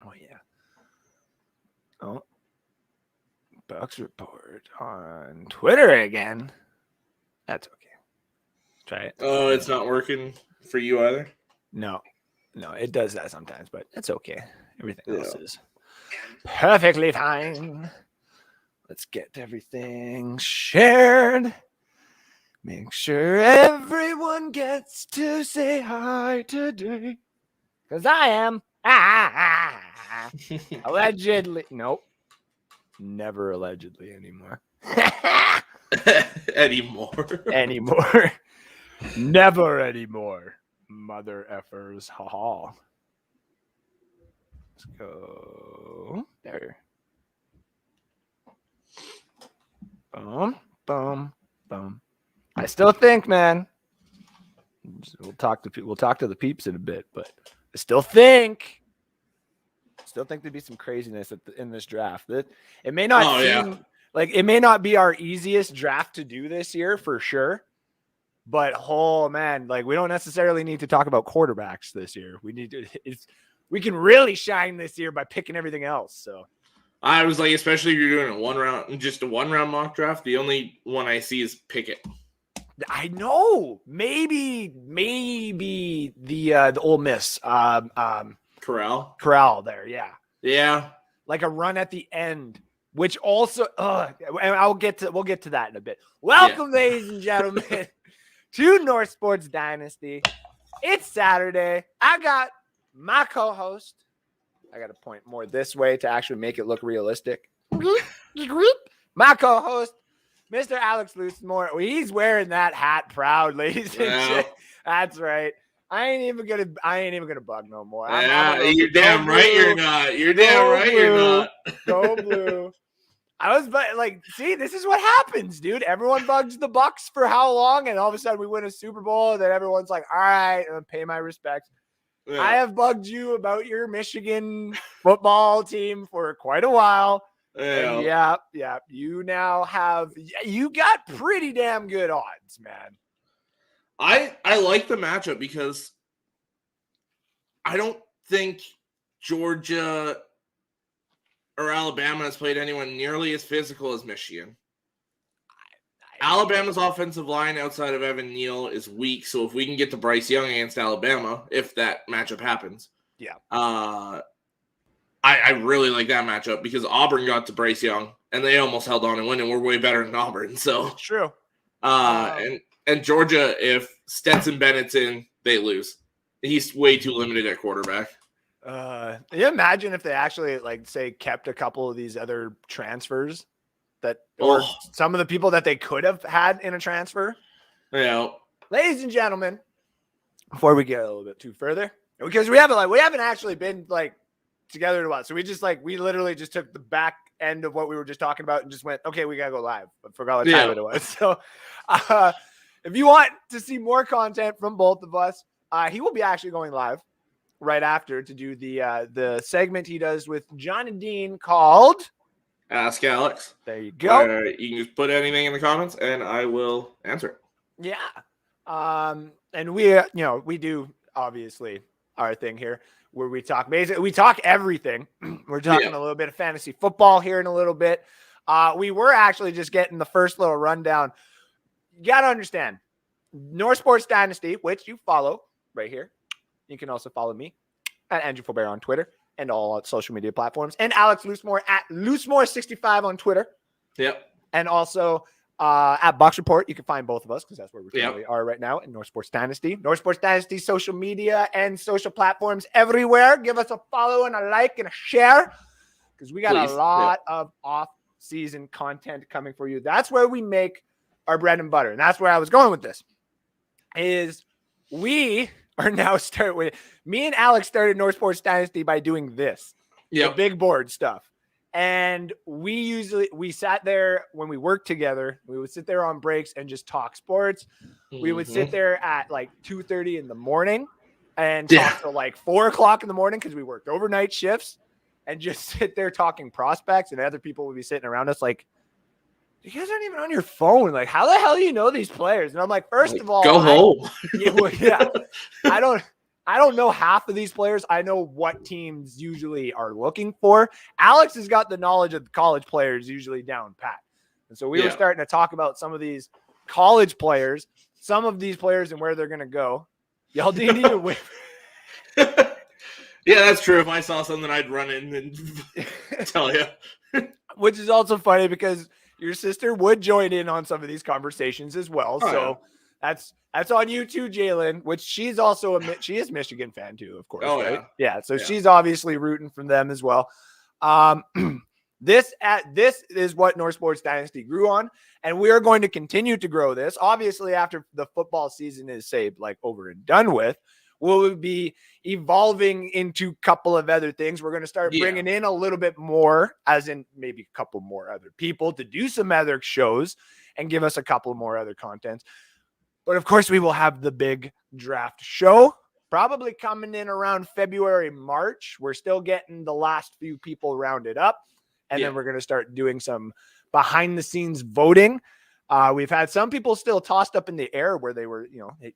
Oh, yeah. Oh. Bucks report on Twitter again. That's okay. Try it. Oh, it's not working for you either? No, it does that sometimes, but it's okay. Everything else is perfectly fine. Let's get everything shared. Make sure everyone gets to say hi today. Because I am. Allegedly. Nope. Never allegedly anymore. Anymore. Never anymore. Mother effers. Ha ha. Let's go. There. Boom. Boom. Boom. I still think, man. We'll talk to the peeps in a bit, but I still think there'd be some craziness in this draft. It may not seem like it may not be our easiest draft to do this year for sure. But man, like we don't necessarily need to talk about quarterbacks this year. We can really shine this year by picking everything else. So I was like, especially if you're doing a one round mock draft, the only one I see is Pickett. I know. Maybe the Ole Miss. Corral there, yeah. Yeah. Like a run at the end. Which also and we'll get to that in a bit. Welcome, ladies and gentlemen, to North Sports Dynasty. It's Saturday. I got my co-host. I got to point more this way to actually make it look realistic. My co-host, Mr. Alex Loosemore. He's wearing that hat proud, ladies and gentlemen. That's right. I ain't even gonna bug no more. You're damn right you're not. You're damn right you're not. Go blue. I was like, see, this is what happens, dude. Everyone bugs the Bucks for how long, and all of a sudden we win a Super Bowl, and then everyone's like, all right, I'm gonna pay my respects. Yeah. I have bugged you about your Michigan football team for quite a while. Yeah. You got pretty damn good odds, man. I like the matchup because I don't think Georgia or Alabama has played anyone nearly as physical as Michigan. Alabama's offensive line outside of Evan Neal is weak, so if we can get to Bryce Young against Alabama, if that matchup happens, I really like that matchup because Auburn got to Bryce Young and they almost held on and win, and we're way better than Auburn. So it's true. And Georgia, if Stetson Bennett's in, they lose. He's way too limited at quarterback. Can you imagine if they actually kept a couple of these other transfers or some of the people that they could have had in a transfer? Yeah. Ladies and gentlemen, before we get a little bit too further, because we haven't actually been together in a while. So we literally just took the back end of what we were just talking about and just went, okay, we gotta go live. I forgot what time it was. So if you want to see more content from both of us, he will be actually going live right after to do the segment he does with John and Dean called Ask Alex. There you go. You can just put anything in the comments and I will answer it. Yeah. And we do obviously our thing here where we talk everything. We're talking a little bit of fantasy football here in a little bit. We were actually just getting the first little rundown. You got to understand North Sports Dynasty, which you follow right here. You can also follow me at Andrew Faubert on Twitter and all social media platforms, and Alex Loosemore at Loosemore65 on Twitter. Yep. And also at Bucks Report, you can find both of us because that's where we currently are right now in North Sports Dynasty. North Sports Dynasty social media and social platforms everywhere. Give us a follow and a like and a share because we got a lot of off-season content coming for you. That's where we make our bread and butter, and that's where I was going with this. We are now me and Alex started North Sports Dynasty by doing this, the big board stuff. And we sat there when we worked together. We would sit there on breaks and just talk sports. Mm-hmm. We would sit there at 2:30 in the morning and talk till 4:00 in the morning because we worked overnight shifts and just sit there talking prospects. And other people would be sitting around us you guys aren't even on your phone. How the hell do you know these players? And I'm first of all, go home. I I don't know half of these players. I know what teams usually are looking for. Alex has got the knowledge of the college players usually down pat. And so we were starting to talk about some of these college players, some of these players and where they're going to go. Y'all do need to win. Yeah, that's true. If I saw something, I'd run in and tell you. Which is also funny because your sister would join in on some of these conversations as well. That's on you too, Jalen, which she's also she is Michigan fan too, of course. Oh, right? Yeah. So she's obviously rooting for them as well. This is what North Sports Dynasty grew on, and we are going to continue to grow this. Obviously, after the football season is over and done with, we'll be evolving into a couple of other things. We're going to start bringing in a little bit more, as in maybe a couple more other people to do some other shows and give us a couple more other contents. But of course, we will have the big draft show probably coming in around February, March. We're still getting the last few people rounded up. And then we're going to start doing some behind the scenes voting. We've had some people still tossed up in the air where they were, hey,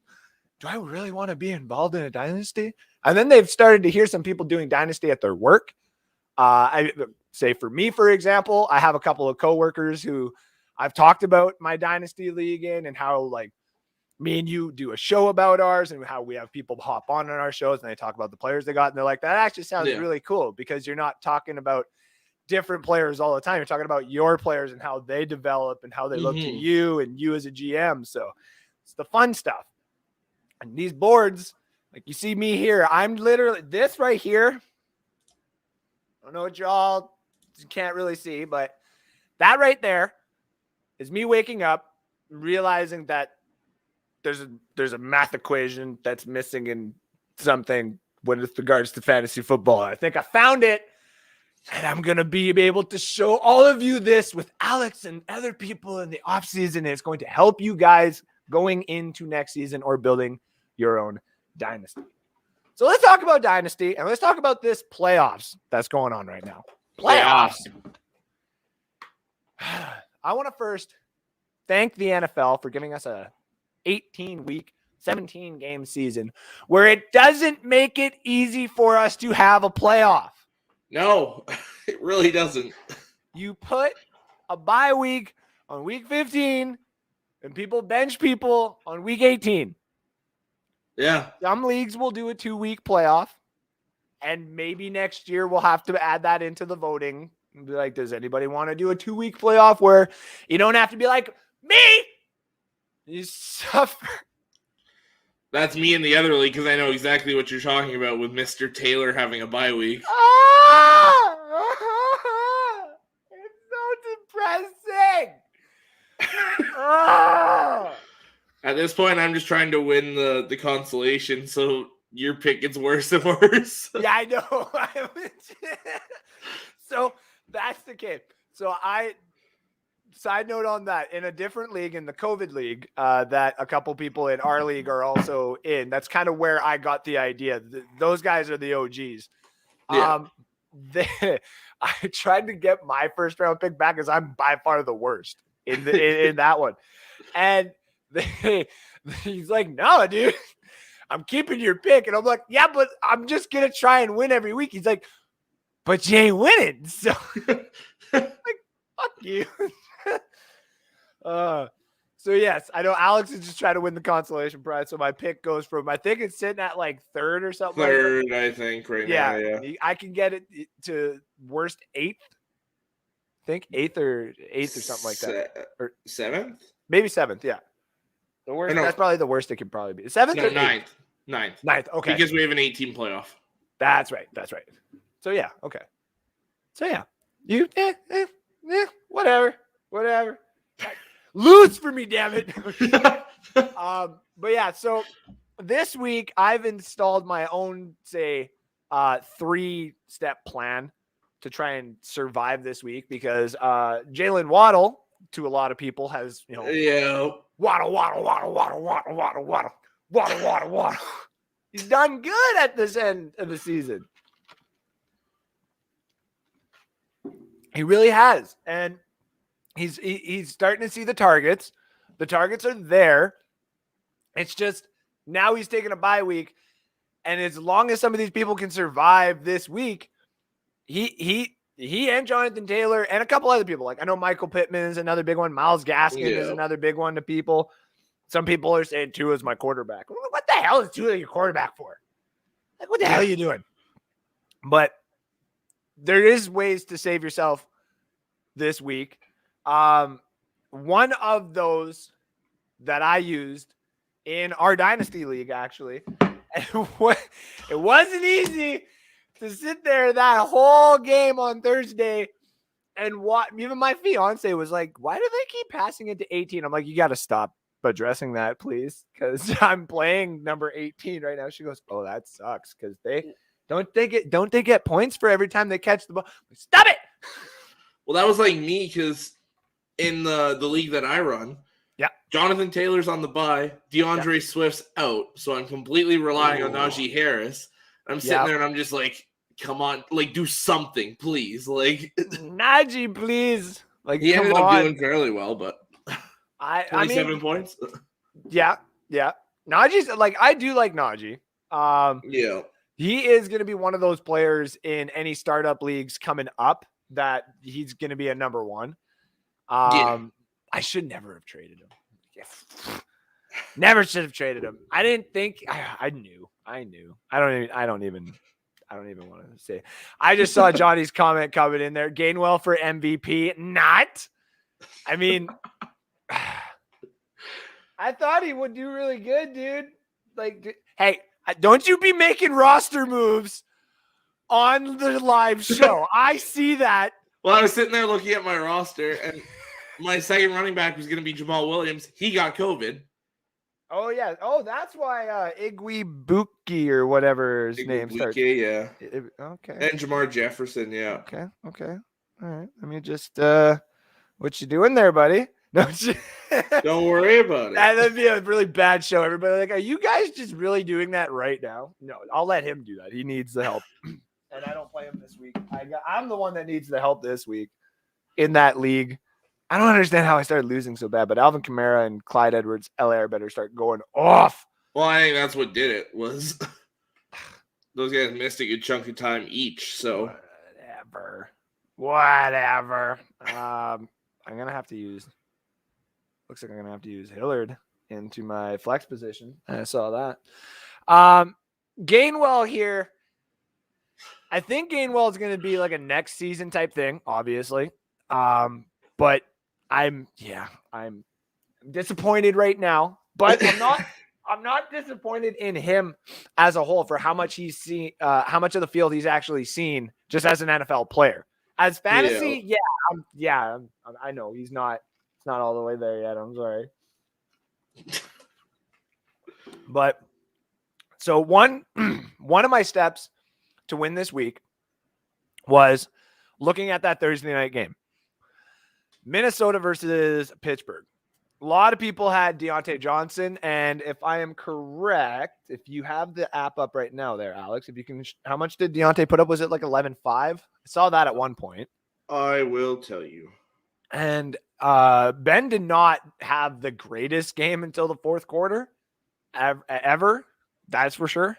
do I really want to be involved in a dynasty? And then they've started to hear some people doing dynasty at their work. I say for me, for example, I have a couple of coworkers who I've talked about my Dynasty League in and how me and you do a show about ours and how we have people hop on our shows and they talk about the players they got. And they're like, that actually sounds really cool because you're not talking about different players all the time. You're talking about your players and how they develop and how they look to you and you as a GM. So it's the fun stuff. And these boards, like you see me here, I'm literally this right here. I don't know what y'all can't really see, but that right there is me waking up and realizing that there's a math equation that's missing in something with regards to fantasy football. I think I found it, and I'm going to be able to show all of you this with Alex and other people in the off season. It's going to help you guys going into next season or building your own dynasty. So let's talk about dynasty, and let's talk about this playoffs that's going on right now. Playoffs. I want to first thank the NFL for giving us a 18-week, 17-game season where it doesn't make it easy for us to have a playoff. No, it really doesn't. You put a bye week on week 15 and people bench people on week 18. Yeah. Some leagues will do a 2-week playoff, and maybe next year we'll have to add that into the voting. Be like, does anybody want to do a 2-week playoff where you don't have to be like, me? You suffer. That's me in the other league because I know exactly what you're talking about with Mr. Taylor having a bye week. It's so depressing. At this point, I'm just trying to win the consolation, so your pick gets worse and worse. Yeah, I know. So that's the case. So side note on that, in a different league, in the COVID league, that a couple people in our league are also in. That's kind of where I got the idea. Those guys are the OGs. Yeah. I tried to get my first round pick back because I'm by far the worst in that one. And he's like, no, dude, I'm keeping your pick. And I'm like, yeah, but I'm just going to try and win every week. He's like, but you ain't winning. So like, fuck you. So yes, I know Alex is just trying to win the consolation prize. So my pick goes from, I think it's sitting at like third or something. Third, like I think now. Yeah. I can get it to worst eighth. I think eighth or something like that. Or seventh? Maybe seventh. Yeah. The worst. That's probably the worst it could probably be. Seventh or ninth. Ninth. Okay. Because we have an 18 playoff. That's right. So yeah. Okay. So yeah, you whatever. Lose for me, damn it. But yeah, so this week I've installed my own, 3-step plan to try and survive this week because Jalen Waddle, to a lot of people, has Waddle. He's done good at this end of the season. He really has, and he's starting to see the targets. The targets are there. It's just now he's taking a bye week, And as long as some of these people can survive this week, he and Jonathan Taylor and a couple other people, like I know Michael Pittman is another big one. Myles Gaskin is another big one to people. Some people are saying Tua is my quarterback. What the hell is Tua your quarterback for? Like, what the hell are you doing? But there is ways to save yourself this week. One of those that I used in our Dynasty League, actually, and it wasn't easy to sit there that whole game on Thursday and watch. Even my fiance was like, why do they keep passing it to 18? I'm like, you got to stop addressing that, please, because I'm playing number 18 right now. She goes, oh, that sucks, because don't they get points for every time they catch the ball? Stop it. Well, that was like me, because in the league that I run, Jonathan Taylor's on the bye, DeAndre Swift's out, so I'm completely relying on Najee Harris. I'm sitting there and I'm just like, come on, like, do something, please. Like, Najee, please. Like, he ended up doing fairly well, but 27 points. Yeah. Najee's like, I do like Najee. He is going to be one of those players in any startup leagues coming up that he's going to be a number one. I should never have traded him. Never should have traded him. I didn't think. I knew. I don't even want to say. I just saw Johnny's comment coming in there. Gainwell for MVP. Not. I mean, I thought he would do really good, dude. Like, hey, don't you be making roster moves on the live show. I see that. Well, I was sitting there looking at my roster, and my second running back was going to be Jamal Williams. He got COVID. Oh, yeah. Oh, that's why Igwebuike or whatever his name starts. Yeah. Okay. And Jamar Jefferson, yeah. Okay. All right. Let me just what you doing there, buddy? No, don't worry about it. That'd be a really bad show. Everybody like, are you guys just really doing that right now? No, I'll let him do that. He needs the help. And I don't play him this week. I'm the one that needs the help this week in that league. I don't understand how I started losing so bad, but Alvin Kamara and Clyde Edwards-Helaire better start going off. Well, I think that's what did it, was those guys missed a good chunk of time each. So whatever. I'm going to have to use – looks like I'm going to have to use Hillard into my flex position. I saw that. Gainwell here. I think Gainwell is going to be like a next season type thing, obviously. But I'm disappointed right now, but I'm not disappointed in him as a whole for how much he's seen, how much of the field he's actually seen just as an NFL player. As fantasy, I know it's not all the way there yet. I'm sorry. But so one of my steps to win this week was looking at that Thursday night game. Minnesota versus Pittsburgh. A lot of people had Deontay Johnson, and if I am correct, if you have the app up right now there, Alex, if you can, how much did Deontay put up? Was it like 11-5? I saw that at one point. I will tell you. And Ben did not have the greatest game until the fourth quarter, ever. That's for sure.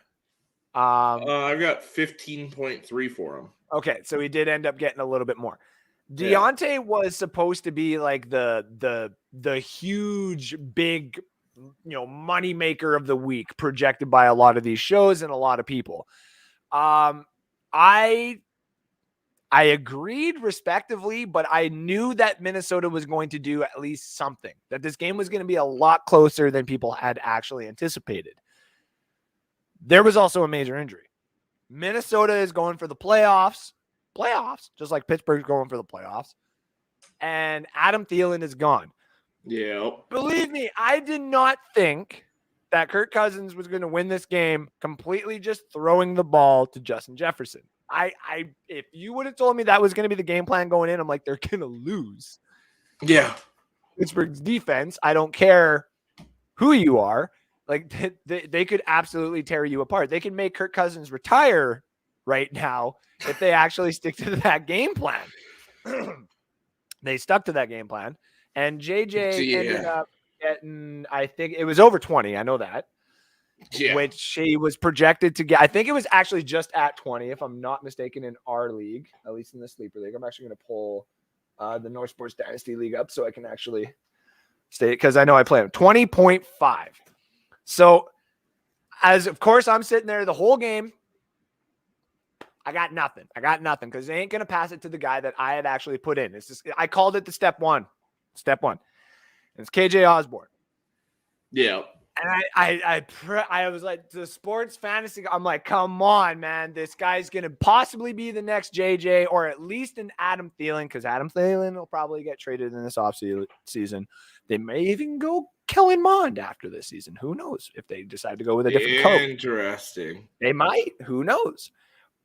I've got 15.3 for him. Okay, so he did end up getting a little bit more. Deontay was supposed to be like the huge, big, money maker of the week projected by a lot of these shows and a lot of people. I agreed respectively, but I knew that Minnesota was going to do at least something, that this game was going to be a lot closer than people had actually anticipated. There was also a major injury. Minnesota is going for the playoffs, just like Pittsburgh's going for the playoffs. And Adam Thielen is gone. Yeah. Believe me, I did not think that Kirk Cousins was going to win this game completely just throwing the ball to Justin Jefferson. If you would have told me that was going to be the game plan going in, I'm like, they're going to lose. Yeah. Pittsburgh's defense, I don't care who you are. Like, they could absolutely tear you apart. They can make Kirk Cousins retire right now if they actually stick to that game plan. They stuck to that game plan. And JJ ended up getting, I think it was over 20. I know that. which he was projected to get. I think it was actually just at 20, if I'm not mistaken, in our league, at least in the sleeper league. I'm actually going to pull the North Sports Dynasty League up so I can actually state, because I know I play him 20.5. So, as of course, I'm sitting there the whole game. I got nothing because they ain't going to pass it to the guy that I had actually put in. It's just, I called it the step one. It's KJ Osborne. Yeah. And I was like, the sports fantasy, I'm like, come on, man. This guy's going to possibly be the next JJ or at least an Adam Thielen, because Adam Thielen will probably get traded in this offseason. They may even go Kellen Mond after this season. Who knows if they decide to go with a different coach. Interesting. They might. Who knows?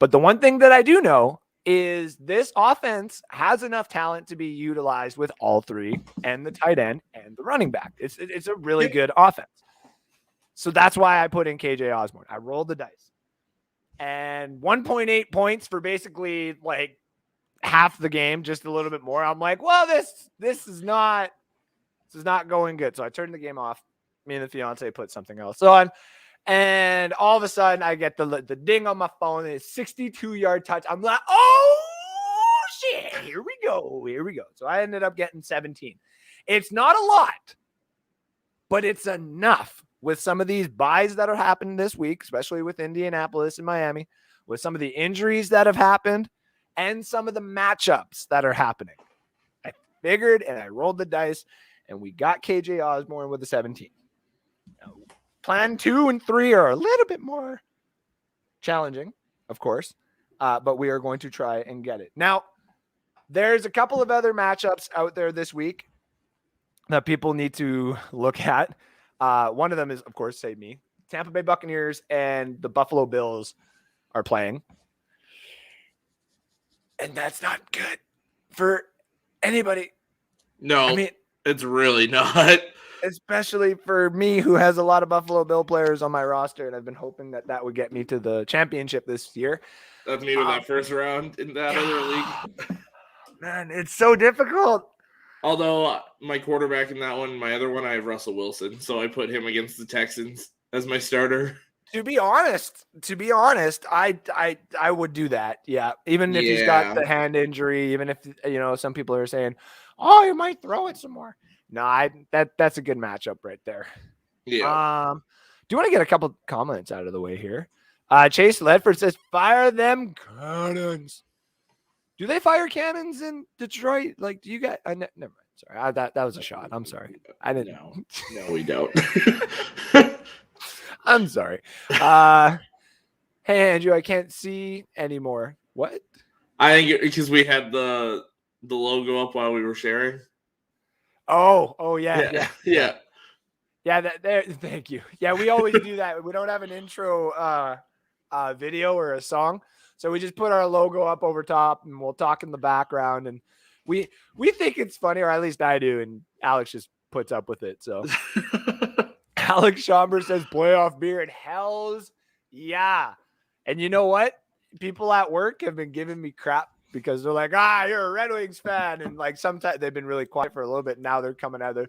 But the one thing that I do know is this offense has enough talent to be utilized with all three, and the tight end and the running back. It's a really good offense. So that's why I put in KJ Osborne. I rolled the dice. And 1.8 points for basically like half the game, just a little bit more. I'm like, well, this is not going good. So I turned the game off. Me and the fiance put something else on. And all of a sudden, I get the ding on my phone. It's 62-yard touch. I'm like, oh, shit. Here we go. So I ended up getting 17. It's not a lot, but it's enough with some of these buys that are happening this week, especially with Indianapolis and Miami, with some of the injuries that have happened and some of the matchups that are happening. I figured and I rolled the dice, and we got KJ Osborne with a 17. Plan 2 and 3 are a little bit more challenging, of course, but we are going to try and get it. Now, there's a couple of other matchups out there this week that people need to look at. One of them is, of course, save me. Tampa Bay Buccaneers and the Buffalo Bills are playing. And that's not good for anybody. No, I mean, it's really not. Especially for me, who has a lot of Buffalo Bill players on my roster, and I've been hoping that would get me to the championship this year. That's me with that first round in that other league. Man, it's so difficult. Although my quarterback in that one, my other one, I have Russell Wilson, so I put him against the Texans as my starter. To be honest, I would do that. Yeah, even if he's got the hand injury, even if some people are saying, "Oh, you might throw it some more." No, that's a good matchup right there. Yeah. Do you want to get a couple comments out of the way here? Chase Ledford says, "Fire them cannons." Do they fire cannons in Detroit? Like, do you guys? Never mind. Sorry, that was a shot. I'm sorry. I didn't. No, we don't. I'm sorry. Hey, Andrew, I can't see anymore. What? I think because we had the logo up while we were sharing. Oh yeah. Yeah, thank you. Yeah, we always do that. We don't have an intro video or a song, so we just put our logo up over top, and we'll talk in the background. And we think it's funny, or at least I do, and Alex just puts up with it. So Alex Schomburg says playoff beer and Hells yeah. And you know what? People at work have been giving me crap because they're like, you're a Red Wings fan. And like sometimes they've been really quiet for a little bit. Now they're coming out there.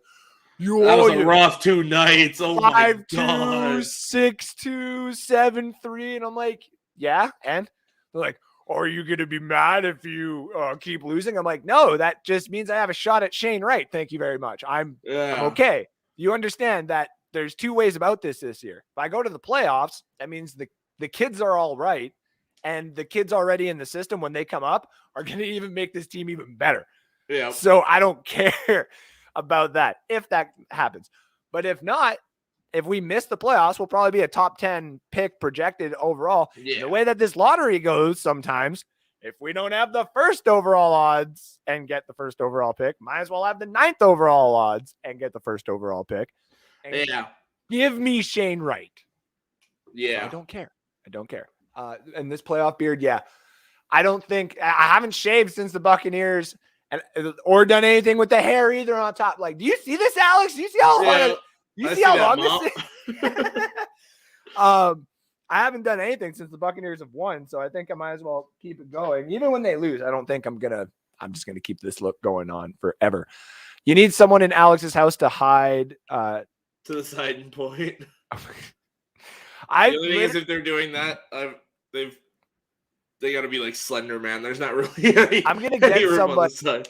That was a rough 2 nights. Oh 5-2, my God. 6-2, 7-3. And I'm like, yeah. And they're like, are you going to be mad if you keep losing? I'm like, no, that just means I have a shot at Shane Wright. Thank you very much. I'm okay. You understand that there's 2 ways about this year. If I go to the playoffs, that means the kids are all right. And the kids already in the system, when they come up, are going to even make this team even better. Yeah. So I don't care about that if that happens. But if not, if we miss the playoffs, we'll probably be a top 10 pick projected overall. Yeah. The way that this lottery goes sometimes, if we don't have the first overall odds and get the first overall pick, might as well have the 9th overall odds and get the first overall pick. And give me Shane Wright. Yeah. So I don't care. And this playoff beard, I don't think I haven't shaved since the Buccaneers or done anything with the hair either on top. Like, do you see this, Alex? Do you see how long? You see how long this is? I haven't done anything since the Buccaneers have won, so I think I might as well keep it going. Even when they lose, I don't think I'm just gonna keep this look going on forever. You need someone in Alex's house to hide to the side point. The only thing is, if they're doing that, they got to be like Slender Man. There's not really any. I'm gonna get somebody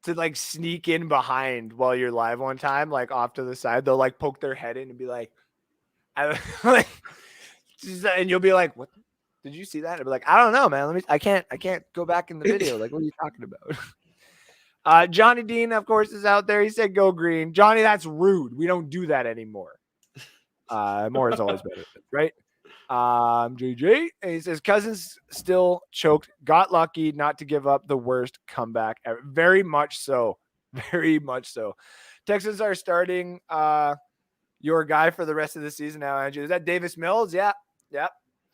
to like sneak in behind while you're live one time, like off to the side. They'll like poke their head in and be like, like, and you'll be like, "What? Did you see that?" I'll be like, "I don't know, man. I can't go back in the video. Like, what are you talking about?" Johnny Dean, of course, is out there. He said, "Go green." Johnny, that's rude. We don't do that anymore. More is always better, right? JJ, and he says Cousins still choked, got lucky not to give up the worst comeback ever. Very much so. Texans are starting your guy for the rest of the season now, Andrew. Is that Davis Mills? Yeah.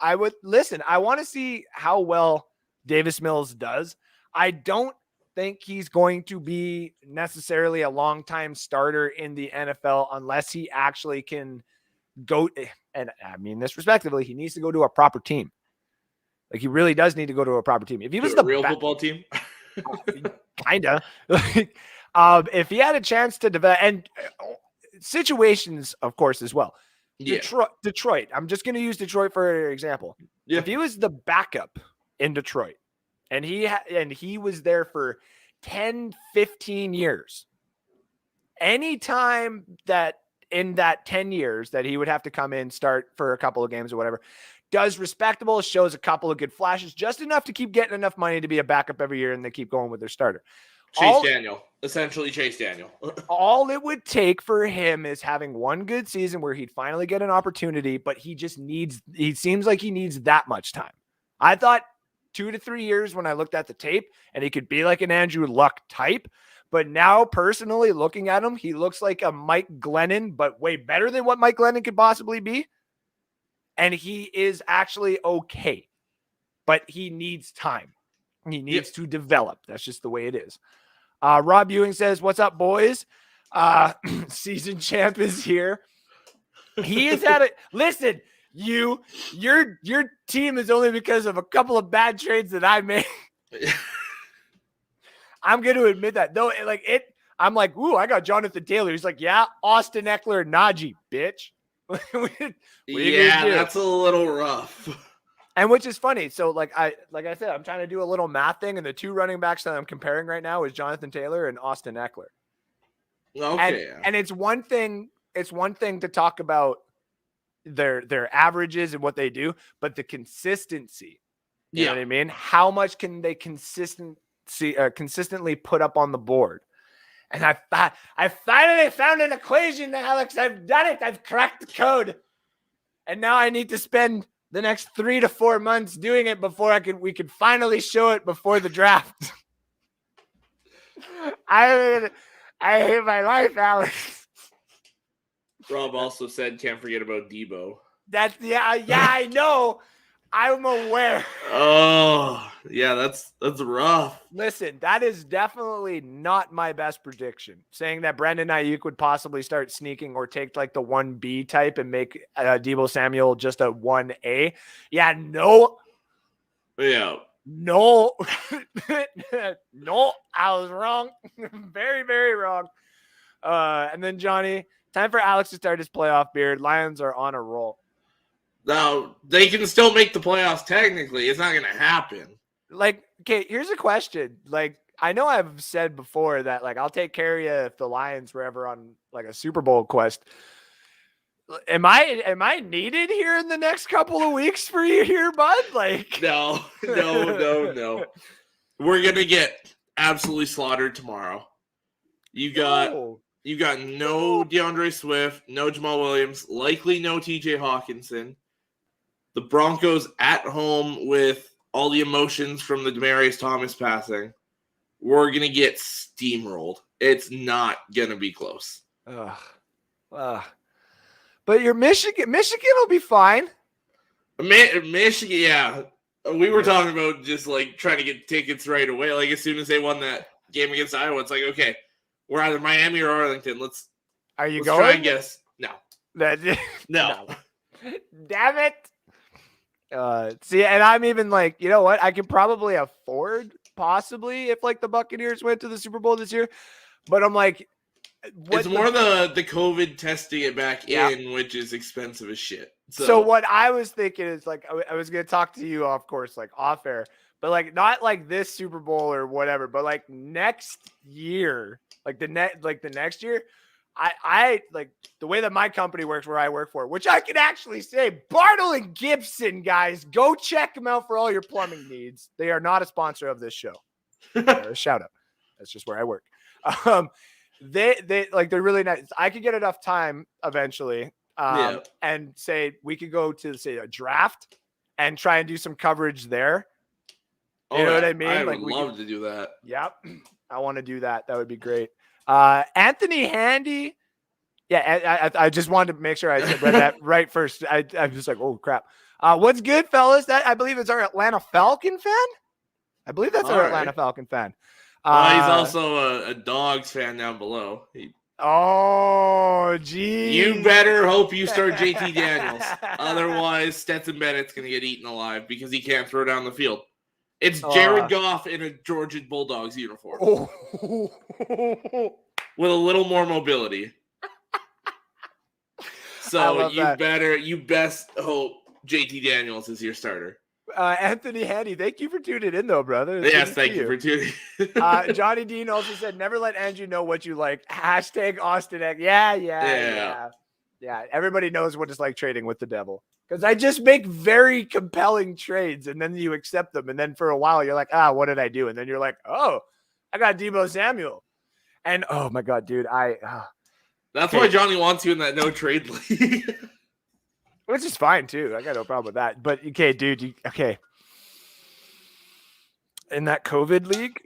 I would listen. I want to see how well Davis Mills does. I don't think he's going to be necessarily a long-time starter in the NFL unless he actually can go, and I mean this respectively, he needs to go to a proper team. Like, he really does need to go to a proper team. If he was the real football team, kinda. If he had a chance to develop, and situations, of course, as well. Yeah. Detroit. I'm just going to use Detroit for example. Yeah. If he was the backup in Detroit, and he was there for 10, 15 years, anytime that in that 10 years that he would have to come in, start for a couple of games or whatever, does respectable, shows a couple of good flashes, just enough to keep getting enough money to be a backup every year, and they keep going with their starter. Essentially Chase Daniel. All it would take for him is having one good season where he'd finally get an opportunity, but he seems like he needs that much time. I thought 2 to 3 years when I looked at the tape, and he could be like an Andrew Luck type. But now, personally, looking at him, he looks like a Mike Glennon, but way better than what Mike Glennon could possibly be. And he is actually okay. But he needs time. He needs to develop. That's just the way it is. Rob Ewing says, "What's up, boys? Season champ is here." He has had it. Listen, your team is only because of a couple of bad trades that I made. I'm going to admit that. Though, I'm like, ooh, I got Jonathan Taylor. He's like, yeah, Austin Eckler, Najee, bitch. That's a little rough. And which is funny. So, like I said, I'm trying to do a little math thing, and the two running backs that I'm comparing right now is Jonathan Taylor and Austin Eckler. Okay. And it's one thing to talk about their averages and what they do, but the consistency. You know what I mean? How much can they consistently put up on the board? And I finally found an equation, Alex. I've done it. I've cracked the code. And now I need to spend the next 3 to 4 months doing it before we could finally show it before the draft. I hate my life, Alex. Rob also said, can't forget about Debo. That's I know. I'm aware. Oh, yeah, that's rough. Listen, that is definitely not my best prediction. Saying that Brandon Ayuk would possibly start sneaking or take like the 1B type and make Deebo Samuel just a 1A. Yeah, no. Yeah. No. No, I was wrong. Very, very wrong. And then Johnny, time for Alex to start his playoff beard. Lions are on a roll. Now, they can still make the playoffs technically. It's not going to happen. Like, okay, here's a question. Like, I know I've said before that, like, I'll take care of you if the Lions were ever on, like, a Super Bowl quest. Am I needed here in the next couple of weeks for you here, bud? Like, No. We're going to get absolutely slaughtered tomorrow. You got no DeAndre Swift, no Jamal Williams, likely no TJ Hawkinson. The Broncos at home with all the emotions from the Demaryius Thomas passing. We're going to get steamrolled. It's not going to be close. But your Michigan will be fine. Michigan, yeah. We were talking about just like trying to get tickets right away. Like as soon as they won that game against Iowa, it's like, okay, we're either Miami or Arlington. Are you let's going? Try and guess. No. No. Damn it. See, and I'm even like, you know what? I can probably afford possibly if like the Buccaneers went to the Super Bowl this year. But I'm like, it's more the COVID testing it back in, which is expensive as shit. So what I was thinking is like I was gonna talk to you, of course, like off air, but like not like this Super Bowl or whatever, but like next year, like the next year, I like the way that my company works, where I work for, which I can actually say, Bartle and Gibson, guys, go check them out for all your plumbing needs. They are not a sponsor of this show. A shout out. That's just where I work. They like they're really nice. I could get enough time eventually. And say we could go to say a draft and try and do some coverage there. You know what I mean? I would love to do that. Yep. I want to do that. That would be great. Anthony Handy. Yeah, I just wanted to make sure I read that right first. I'm just like, oh crap. What's good, fellas? That I believe it's our Atlanta Falcon fan. I believe that's our Atlanta Falcon fan. He's also a Dogs fan down below. Oh, geez. You better hope you start JT Daniels. Otherwise, Stetson Bennett's going to get eaten alive because he can't throw down the field. It's Jared Goff in a Georgia Bulldogs uniform. With a little more mobility. So you best hope JT Daniels is your starter. Anthony Handy, thank you for tuning in, though, brother. Yes, thank you for tuning in. Johnny Dean also said, never let Andrew know what you like. Hashtag Austin Egg. Yeah. Everybody knows what it's like trading with the devil. Because I just make very compelling trades, and then you accept them. And then for a while, you're like, what did I do? And then you're like, I got Deebo Samuel. And, oh, my God, dude, That's why Johnny wants you in that no trade league. Which is fine, too. I got no problem with that. But, okay, dude, okay. In that COVID league,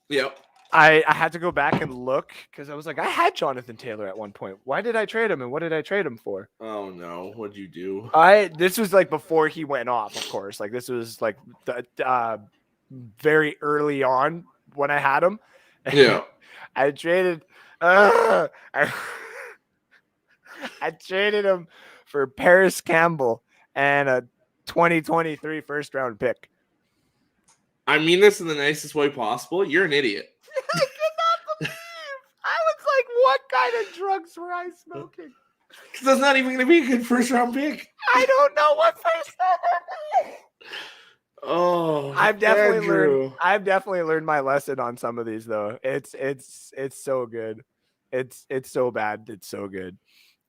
yep. I had to go back and look because I was like, I had Jonathan Taylor at one point. Why did I trade him, and what did I trade him for? Oh, no. What'd you do? This was, like, before he went off, of course. Like, this was, like, the very early on when I had him. Yeah. I traded I traded him for Paris Campbell and a 2023 first-round pick. I mean this in the nicest way possible. You're an idiot. I cannot believe. I was like, what kind of drugs were I smoking? Because that's not even going to be a good first-round pick. I don't know what first-round. Oh, I've definitely learned my lesson on some of these, though. It's so good. It's so bad. It's so good.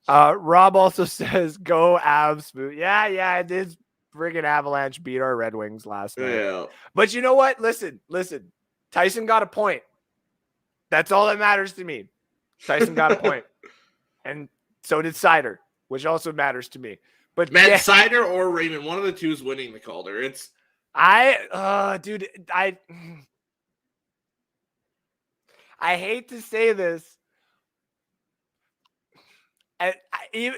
Rob also says, go Avs. Yeah, it is friggin' Avalanche beat our Red Wings last night. Yeah. But you know what? Listen. Tyson got a point. That's all that matters to me. Tyson got a point. And so did Sider, which also matters to me. But Sider or Raymond, one of the two is winning the Calder. Dude, I hate to say this. If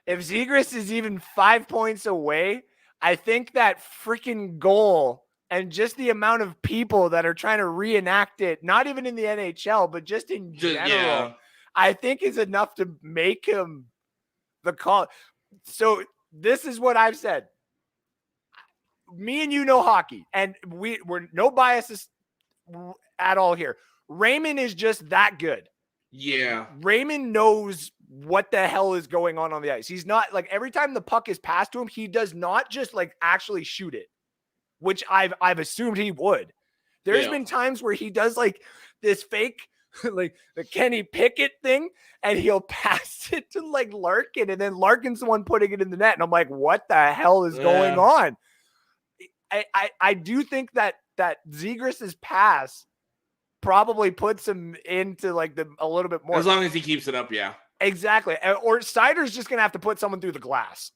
Zegras is even 5 points away, I think that freaking goal and just the amount of people that are trying to reenact it, not even in the NHL, but just in general, I think is enough to make him the call. So this is what I've said. Me and you know hockey, and we're no biases at all here. Raymond is just that good. Yeah. Raymond knows what the hell is going on the ice. He's not like every time the puck is passed to him, he does not just like actually shoot it, which I've assumed he would. There's been times where he does like this fake, like the Kenny Pickett thing, and he'll pass it to like Larkin, and then Larkin's the one putting it in the net. And I'm like, what the hell is going on? I do think that Zegras' pass probably puts him into like a little bit more. As long as he keeps it up, yeah. Exactly. Or Sider's just going to have to put someone through the glass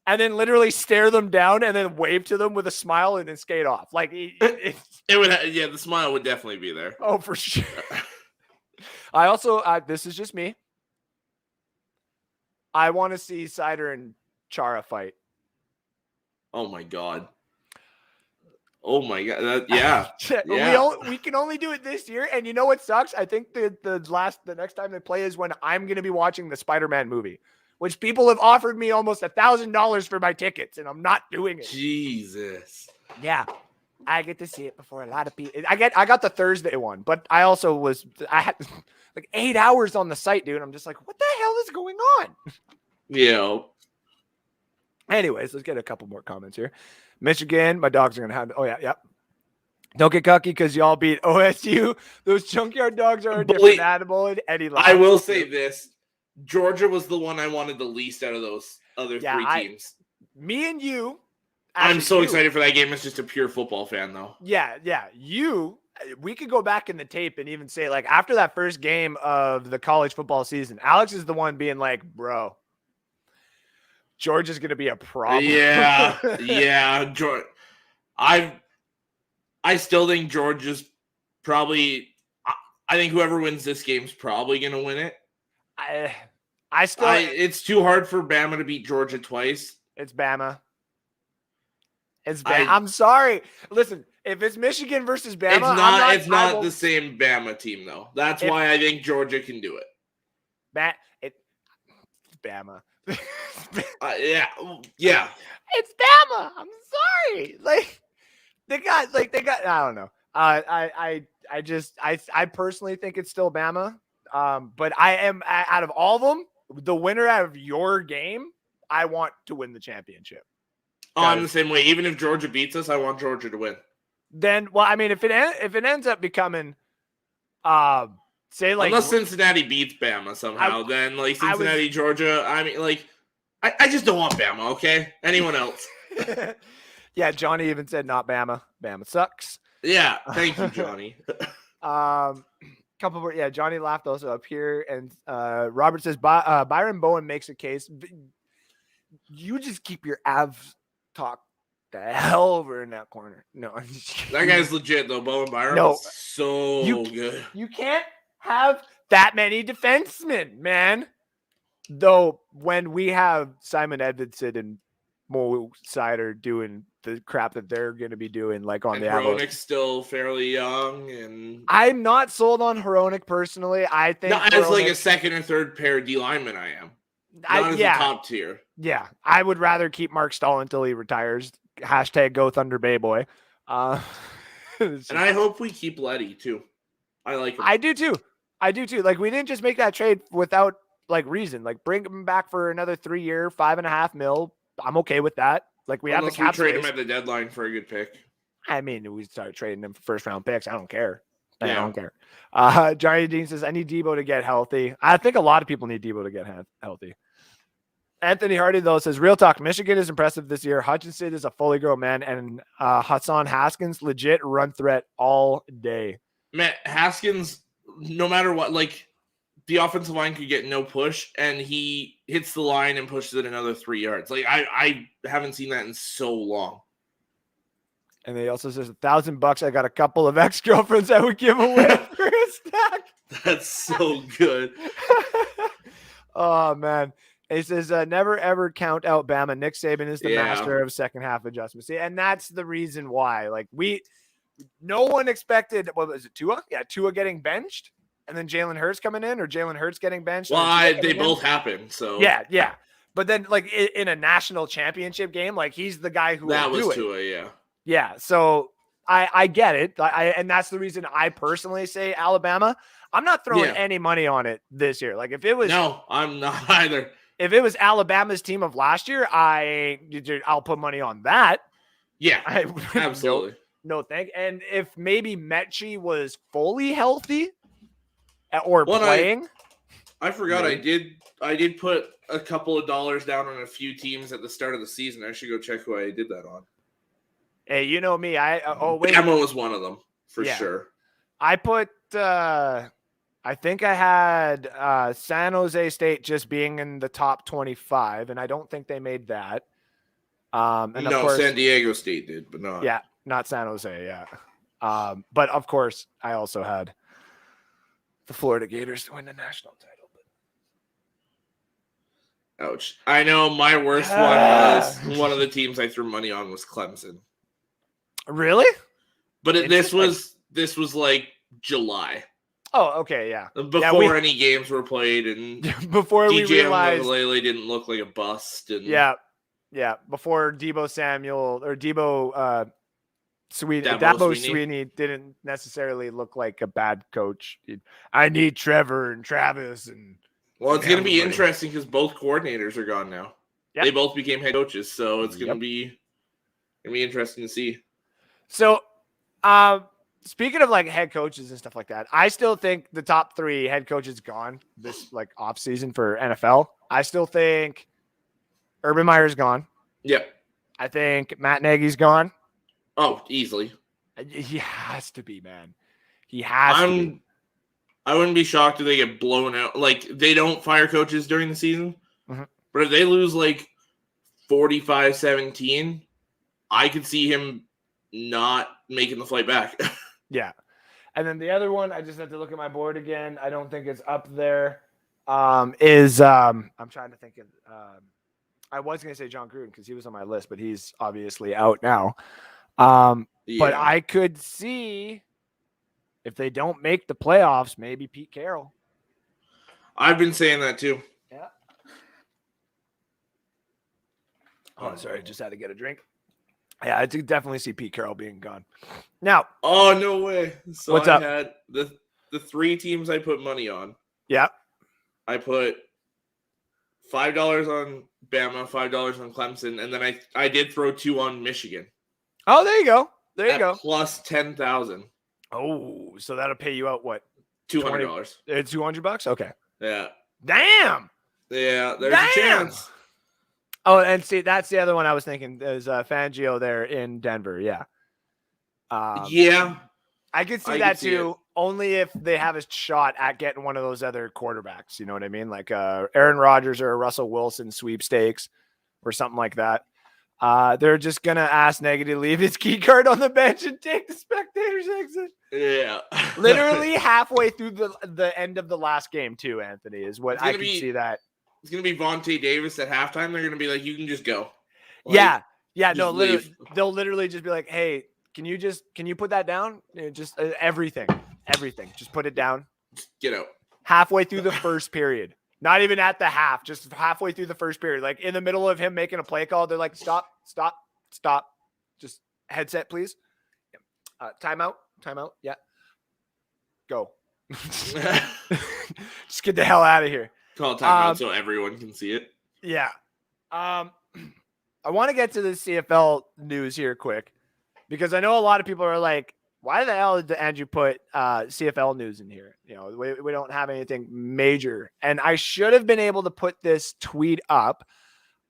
and then literally stare them down and then wave to them with a smile and then skate off. Like it would, the smile would definitely be there. Oh, for sure. I also, this is just me. I want to see Sider and Chara fight. Oh my God. Oh my God! Yeah. We can only do it this year, and you know what sucks? I think the next time they play is when I'm going to be watching the Spider-Man movie, which people have offered me almost $1,000 for my tickets, and I'm not doing it. Jesus. Yeah, I get to see it before a lot of people. I got the Thursday one, but I had like 8 hours on the site, dude. I'm just like, what the hell is going on? Yeah. Anyways, let's get a couple more comments here. Michigan, my dogs are going to have. Oh, yeah. Yep. Don't get cocky because y'all beat OSU. Those junkyard dogs are a different animal. And Eddie I will say this. Georgia was the one I wanted the least out of those other three teams. Me and you. I'm so excited for that game. It's just a pure football fan, though. Yeah. We could go back in the tape and even say, like, after that first game of the college football season, Alex is the one being like, bro, Georgia's going to be a problem. Yeah. Georgia. I still think Georgia's probably. I think whoever wins this game's probably going to win it. It's too hard for Bama to beat Georgia twice. It's Bama. I'm sorry. Listen, if it's Michigan versus Bama, it's not the same Bama team though. That's why I think Georgia can do it. It's Bama. Yeah. It's Bama. I'm sorry. They got. I don't know. I personally think it's still Bama. But I am out of all of them, the winner out of your game. I want to win the championship. I'm the same way. Even if Georgia beats us, I want Georgia to win. Then, well, I mean, if it ends up becoming, say like unless Cincinnati beats Bama somehow, then like Cincinnati, Georgia. I mean, like, I just don't want Bama. Okay, anyone else? Yeah, Johnny even said not Bama. Bama sucks. Yeah, thank you, Johnny. Couple more, yeah. Johnny laughed also up here, and Robert says Byron Bowen makes a case. You just keep your Avs talk the hell over in that corner. No, that guy's legit though. Bowen Byron, no, so good. You can't have that many defensemen, man. Though when we have Simon Edvidson and Mo Sider doing the crap that they're going to be doing, like on the Hronik's still fairly young, and I'm not sold on Hronik personally. I think as like a second or third pair D lineman, I am. Not as a top tier. Yeah, I would rather keep Mark Stahl until he retires. # Go Thunder Bay boy. And I hope we keep Letty too. I like him. I do too. Like, we didn't just make that trade without like reason. Like, bring him back for another 3 year, $5.5 million. I'm okay with that. Like, we have the cap trade space. him at the deadline for a good pick. I mean, we start trading him for first round picks. I don't care. I don't care. Johnny Dean says, I need Debo to get healthy. I think a lot of people need Debo to get healthy. Anthony Hardy, though, says, real talk, Michigan is impressive this year. Hutchinson is a fully grown man, and Hassan Haskins, legit run threat all day. Man, Haskins, no matter what, like, the offensive line could get no push, and he hits the line and pushes it another 3 yards. Like, I haven't seen that in so long. And he also says, $1,000. I got a couple of ex-girlfriends I would give away for a stack. That's so good. Oh, man. He says, never, ever count out Bama. Nick Saban is the master of second half adjustments. See, and that's the reason why. Like, no one expected, what was it, Tua? Yeah, Tua getting benched, and then Jalen Hurts coming in, or Jalen Hurts getting benched. Well, they both happened, so. Yeah. But then, like, in a national championship game, like, he's the guy who that will do was it. Tua, yeah. Yeah, so I get it. And that's the reason I personally say Alabama. I'm not throwing any money on it this year. Like, if it was. No, I'm not either. If it was Alabama's team of last year, I'll put money on that. Yeah, absolutely. No thank. And if maybe Mechie was fully healthy or playing. I forgot I did put a couple of dollars down on a few teams at the start of the season. I should go check who I did that on. Hey, you know me. Bama was one of them for sure. I put I think I had San Jose State just being in the top 25, and I don't think they made that. And no, of course, San Diego State did, but not. Yeah, not San Jose, yeah. But, of course, I also had the Florida Gators to win the national title. Ouch. I know my worst one was one of the teams I threw money on was Clemson. Really? But this was like July. Oh, okay, yeah. Before any games were played, and before we realized Lele didn't look like a bust, and yeah. Before Dabo Sweeney didn't necessarily look like a bad coach. I need Trevor and Travis and. Well, it's going to be interesting because both coordinators are gone now. They both became head coaches, so it's gonna be interesting to see. So, speaking of like head coaches and stuff like that, I still think the top 3 head coaches gone this like off season for NFL. I still think Urban Meyer's gone. Yep. I think Matt Nagy's gone. Oh, easily. He has to be, man. He has to be. I wouldn't be shocked if they get blown out. Like, they don't fire coaches during the season. Mm-hmm. But if they lose like 45-17, I could see him not making the flight back. Yeah. And then the other one, I just have to look at my board again. I don't think it's up there. I'm trying to think of I was going to say John Gruden because he was on my list, but he's obviously out now. But I could see if they don't make the playoffs, maybe Pete Carroll. I've been saying that too. Yeah. Oh, sorry. Just had to get a drink. Yeah, I could definitely see Pete Carroll being gone. Now. Oh, no way. So what's I up? had the 3 teams I put money on. Yeah. I put $5 on Bama, $5 on Clemson, and then I did throw 2 on Michigan. Oh, there you go. There you go. Plus 10,000. Oh, so that'll pay you out what? $200. $200? Okay. Yeah. Damn. Yeah, there's a chance. Oh, and see, that's the other one I was thinking. There's Fangio there in Denver. Yeah. Yeah. I could see that too, only if they have a shot at getting one of those other quarterbacks. You know what I mean? Like Aaron Rodgers or Russell Wilson sweepstakes or something like that. They're just going to ask Nagy to leave his key card on the bench and take the spectators exit. Yeah. Literally halfway through the end of the last game too, Anthony, is what I can see that. It's going to be Vontae Davis at halftime. They're going to be like, you can just go. Like, yeah. No, literally, they'll literally just be like, hey, can you put that down? Just everything. Just put it down. Get out. Halfway through the first period. Not even at the half, just halfway through the first period. Like in the middle of him making a play call, they're like, stop. Just headset, please. Timeout. Yeah. Go. Just get the hell out of here. Call timeout so everyone can see it. Yeah. I want to get to the CFL news here quick because I know a lot of people are like, why the hell did Andrew put CFL news in here? You know, we don't have anything major. And I should have been able to put this tweet up,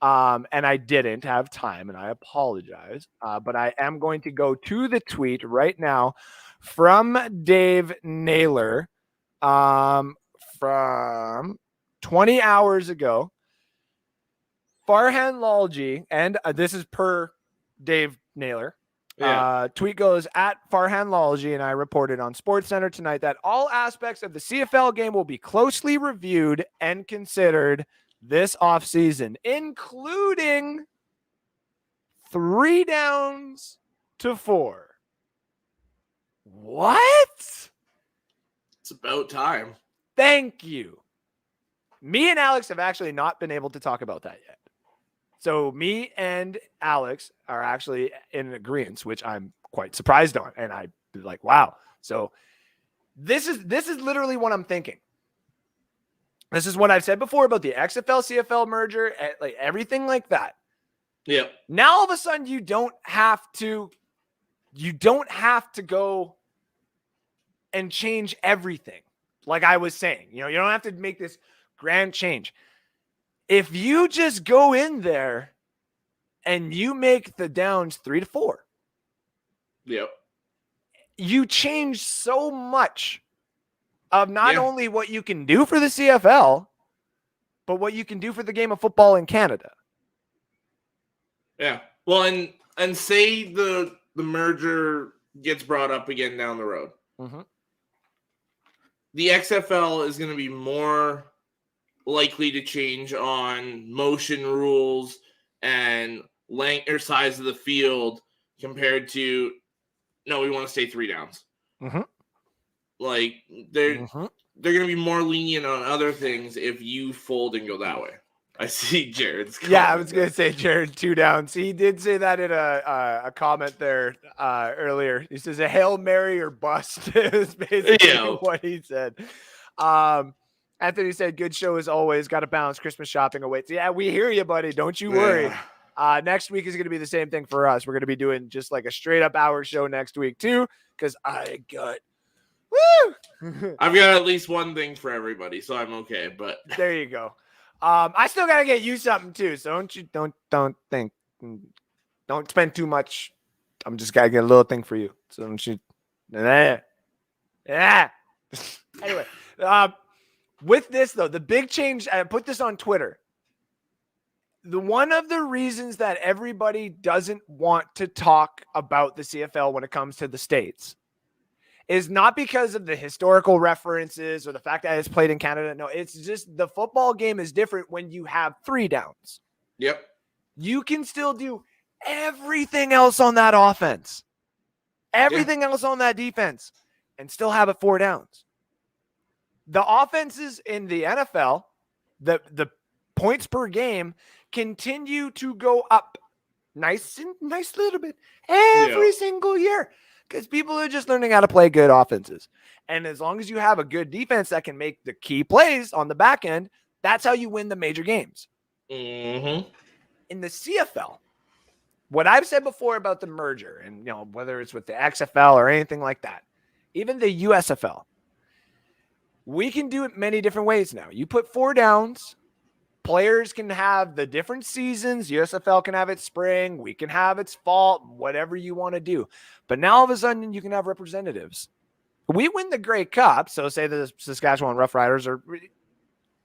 and I didn't have time, and I apologize. But I am going to go to the tweet right now from Dave Naylor from 20 hours ago. Farhan Lalji, and this is per Dave Naylor. Yeah. Tweet goes at Farhan Lalji, and I reported on SportsCenter tonight that all aspects of the CFL game will be closely reviewed and considered this offseason, including 3 downs to 4. What? It's about time. Thank you. Me and Alex have actually not been able to talk about that yet. So me and Alex are actually in agreement, which I'm quite surprised on. And I'd be like, wow. So this is literally what I'm thinking. This is what I've said before about the XFL CFL merger, like everything like that. Yeah. Now all of a sudden you don't have to go and change everything. Like I was saying, you don't have to make this grand change. If you just go in there and you make the downs 3 to 4, yep, you change so much of not only what you can do for the CFL, but what you can do for the game of football in Canada. Yeah. Well, and say the merger gets brought up again down the road. Mm-hmm. The XFL is going to be more likely to change on motion rules and length or size of the field compared to, no, we want to stay 3 downs. Mm-hmm. Like they're going to be more lenient on other things if you fold and go that way. I see Jared's comment. Yeah, I was going to say Jared 2 downs. He did say that in a comment there earlier. He says a Hail Mary or bust is basically what he said. Anthony said, good show as always. Got to balance Christmas shopping awaits. Yeah, we hear you, buddy. Don't you worry. Next week is going to be the same thing for us. We're going to be doing just like a straight up hour show next week too, because I got woo. I've got at least one thing for everybody, so I'm okay. But there you go. I still got to get you something too. So don't spend too much. I'm just got to get a little thing for you. So don't you. Yeah. Anyway, with this though, the big change. I put this on Twitter. One of the reasons that everybody doesn't want to talk about the CFL when it comes to the States is not because of the historical references or the fact that it's played in Canada. No, it's just the football game is different when you have 3 downs. Yep. You can still do everything else on that offense, everything else on that defense, and still have it 4 downs. The offenses in the NFL, the points per game continue to go up nice little bit every single year because people are just learning how to play good offenses. And as long as you have a good defense that can make the key plays on the back end, that's how you win the major games. Mm-hmm. In the CFL, what I've said before about the merger, and whether it's with the XFL or anything like that, even the USFL, we can do it many different ways now. You put 4 downs. Players can have the different seasons. USFL can have its spring. We can have its fall, whatever you want to do. But now all of a sudden you can have representatives. We win the Grey Cup. So say the Saskatchewan Roughriders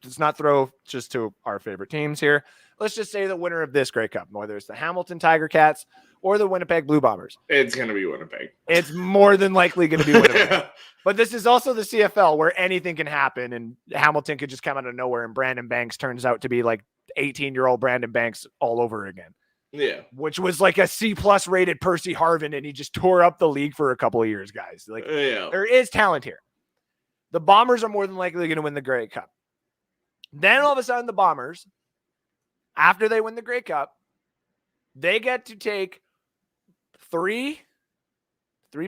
let's not throw just to our favorite teams here. Let's just say the winner of this Grey Cup, whether it's the Hamilton Tiger Cats or the Winnipeg Blue Bombers. It's going to be Winnipeg. It's more than likely going to be Winnipeg. But this is also the CFL where anything can happen, and Hamilton could just come out of nowhere, and Brandon Banks turns out to be like 18-year-old Brandon Banks all over again. Yeah. Which was like a C+ rated Percy Harvin, and he just tore up the league for a couple of years, guys. There is talent here. The Bombers are more than likely going to win the Grey Cup. Then all of a sudden the Bombers, after they win the Grey Cup, they get to take three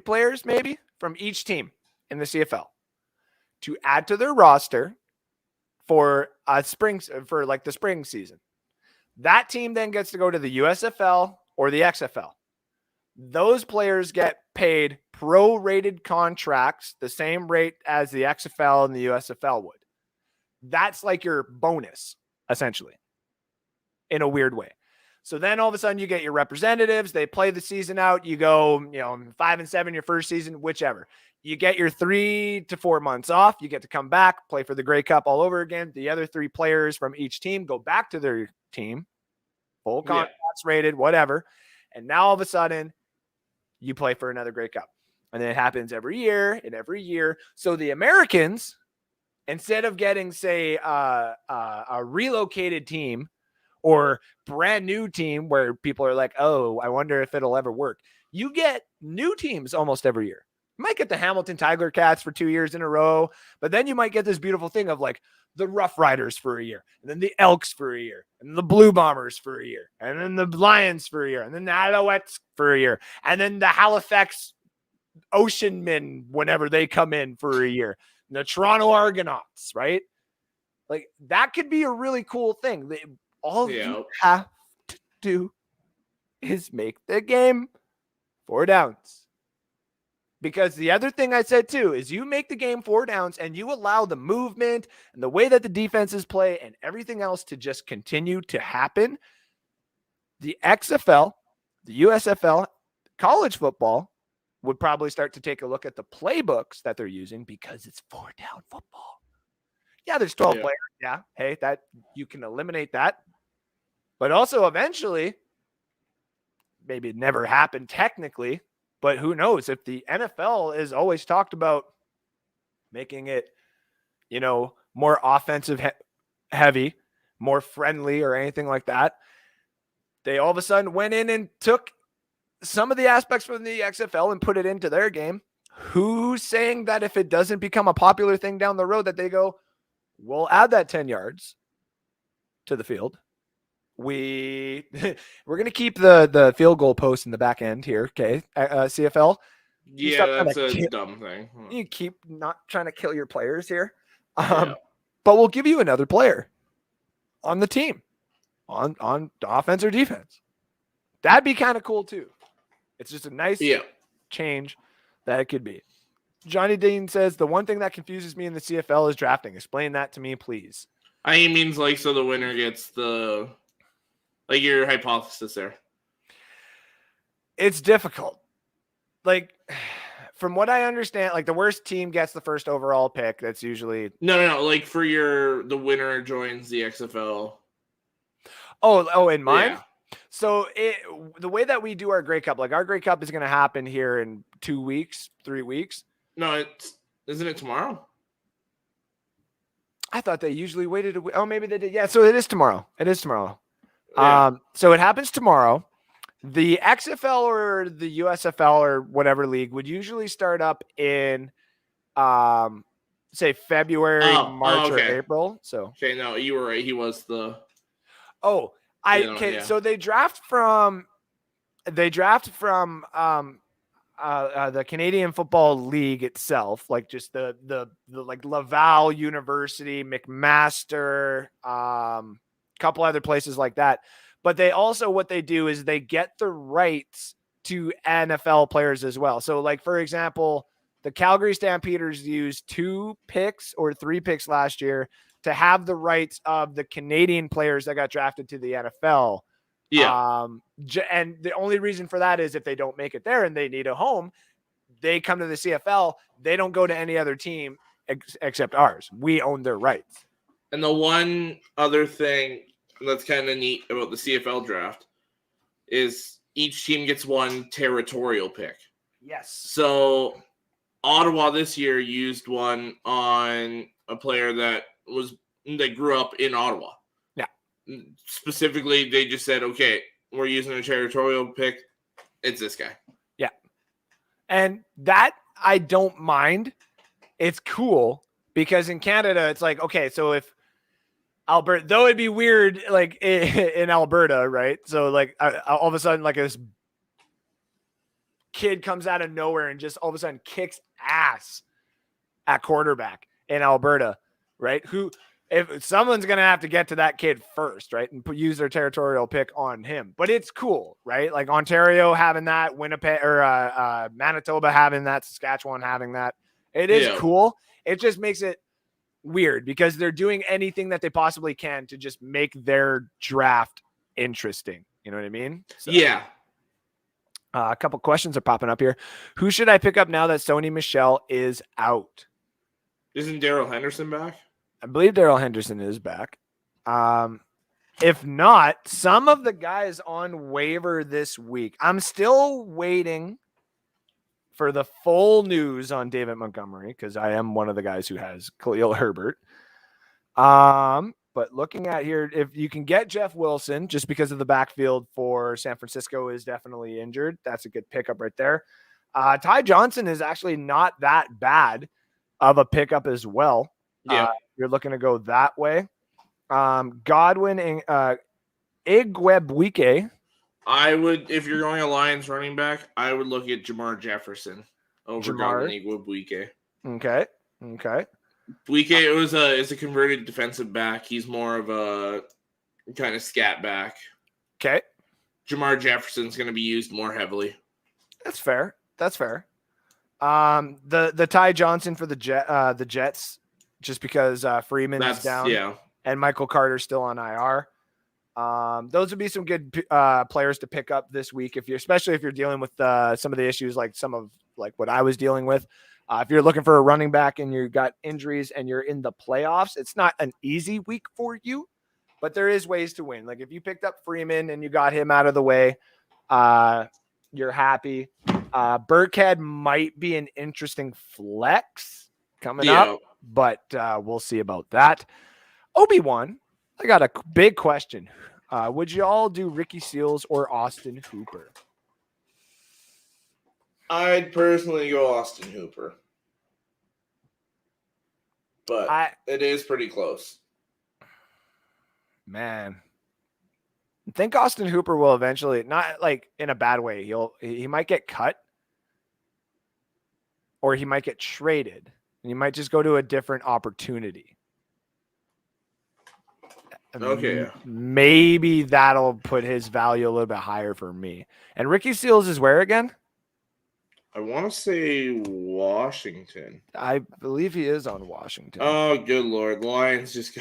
players maybe from each team in the CFL to add to their roster for the spring season. That team then gets to go to the USFL or the XFL. Those players get paid pro-rated contracts, the same rate as the XFL and the USFL would. That's like your bonus, essentially, in a weird way. So then all of a sudden you get your representatives. They play the season out. You go, 5-7 your first season, whichever. You get your 3 to 4 months off. You get to come back, play for the Grey Cup all over again. The other 3 players from each team go back to their team, full contracts rated, whatever. And now all of a sudden you play for another Grey Cup. And then it happens every year and every year. So the Americans, instead of getting, say, a relocated team or brand new team where people are like, oh, I wonder if it'll ever work. You get new teams almost every year. You might get the Hamilton Tiger Cats for 2 years in a row, but then you might get this beautiful thing of like the Rough Riders for a year, and then the Elks for a year, and the Blue Bombers for a year, and then the Lions for a year, and then the Alouettes for a year, and then the Halifax Oceanmen whenever they come in for a year, and the Toronto Argonauts, right? Like that could be a really cool thing. All you have to do is make the game 4 downs. Because the other thing I said too is you make the game 4 downs and you allow the movement and the way that the defenses play and everything else to just continue to happen. The XFL, the USFL, college football would probably start to take a look at the playbooks that they're using because it's 4 down football. Yeah, there's 12 players. Yeah. Hey, that you can eliminate that. But also eventually, maybe it never happened technically, but who knows if the NFL is always talked about making it, more offensive heavy, more friendly or anything like that. They all of a sudden went in and took some of the aspects from the XFL and put it into their game. Who's saying that if it doesn't become a popular thing down the road that they go, we'll add that 10 yards to the field. We're going to keep the field goal post in the back end here. Okay. CFL. Yeah, that's a dumb thing. You keep not trying to kill your players here. but we'll give you another player on the team on offense or defense. That'd be kind of cool too. It's just a nice change that it could be. Johnny Dean says, the one thing that confuses me in the CFL is drafting. Explain that to me, please. I think it means like so the winner gets the like your hypothesis there. It's difficult. Like from what I understand, like the worst team gets the first overall pick. That's usually no. Like for the winner joins the XFL. Oh, in mine? Yeah. So the way that we do our Grey Cup, like our Grey Cup is going to happen here in 2 weeks, 3 weeks. No, isn't it tomorrow? I thought they usually waited a week. Oh, maybe they did. Yeah, so it is tomorrow. Yeah. So it happens tomorrow. The XFL or the USFL or whatever league would usually start up in, say February, March, or April. So okay, no, you were right. He was the. Oh, So they draft from the Canadian Football League itself, like just the like Laval University, McMaster, couple other places like that. But they also, what they do is they get the rights to NFL players as well. So like, for example, the Calgary Stampeders used 2 picks or 3 picks last year to have the rights of the Canadian players that got drafted to the NFL. Yeah. And the only reason for that is if they don't make it there and they need a home, they come to the CFL. They don't go to any other team except ours. We own their rights. And the one other thing that's kind of neat about the CFL draft is each team gets 1 territorial pick. Yes. So Ottawa this year used one on a player that grew up in Ottawa. Yeah. Specifically, they just said, okay, we're using a territorial pick. It's this guy. Yeah. And that I don't mind. It's cool because in Canada, it's like, okay, so if Alberta, though it'd be weird, like in Alberta, right? So like all of a sudden, like this kid comes out of nowhere and just all of a sudden kicks ass at quarterback in Alberta, right? If someone's going to have to get to that kid first, right? And use their territorial pick on him, but it's cool, right? Like Ontario having that, Winnipeg or Manitoba having that, Saskatchewan having that. It is cool. It just makes it weird because they're doing anything that they possibly can to just make their draft interesting. You know what I mean? So, yeah. A couple questions are popping up here. Who should I pick up now that Sony Michel is out? Isn't Darrell Henderson back? I believe Darrell Henderson is back. If not, some of the guys on waiver this week. I'm still waiting for the full news on David Montgomery because I am one of the guys who has Khalil Herbert. But looking at here, if you can get Jeff Wilson, just because of the backfield for San Francisco is definitely injured. That's a good pickup right there. Ty Johnson is actually not that bad of a pickup as well. Yeah. You're looking to go that way. Godwin and Igwebuike. I would, if you're going a Lions running back, I would look at Jamar Jefferson over Godwin Igwebuike. Okay. Buike is a converted defensive back. He's more of a kind of scat back. Okay. Jamar Jefferson's going to be used more heavily. That's fair. The Ty Johnson for the Jets, just because Freeman is down. Yeah. And Michael Carter's still on IR. Those would be some good players to pick up this week, especially if you're dealing with some of the issues like what I was dealing with. If you're looking for a running back and you've got injuries and you're in the playoffs, it's not an easy week for you, but there is ways to win. Like if you picked up Freeman and you got him out of the way, you're happy. Burkhead might be an interesting flex coming up, but we'll see about that. Obi-Wan, I got a big question. Would you all do Ricky Seals or Austin Hooper? I'd personally go Austin Hooper. But it is pretty close. Man. I think Austin Hooper will eventually, not like in a bad way, he might get cut or he might get traded and he might just go to a different opportunity. Okay. Maybe that'll put his value a little bit higher for me. And Ricky Seals is where again? I want to say Washington. I believe he is on Washington. Oh, good Lord. The Lions just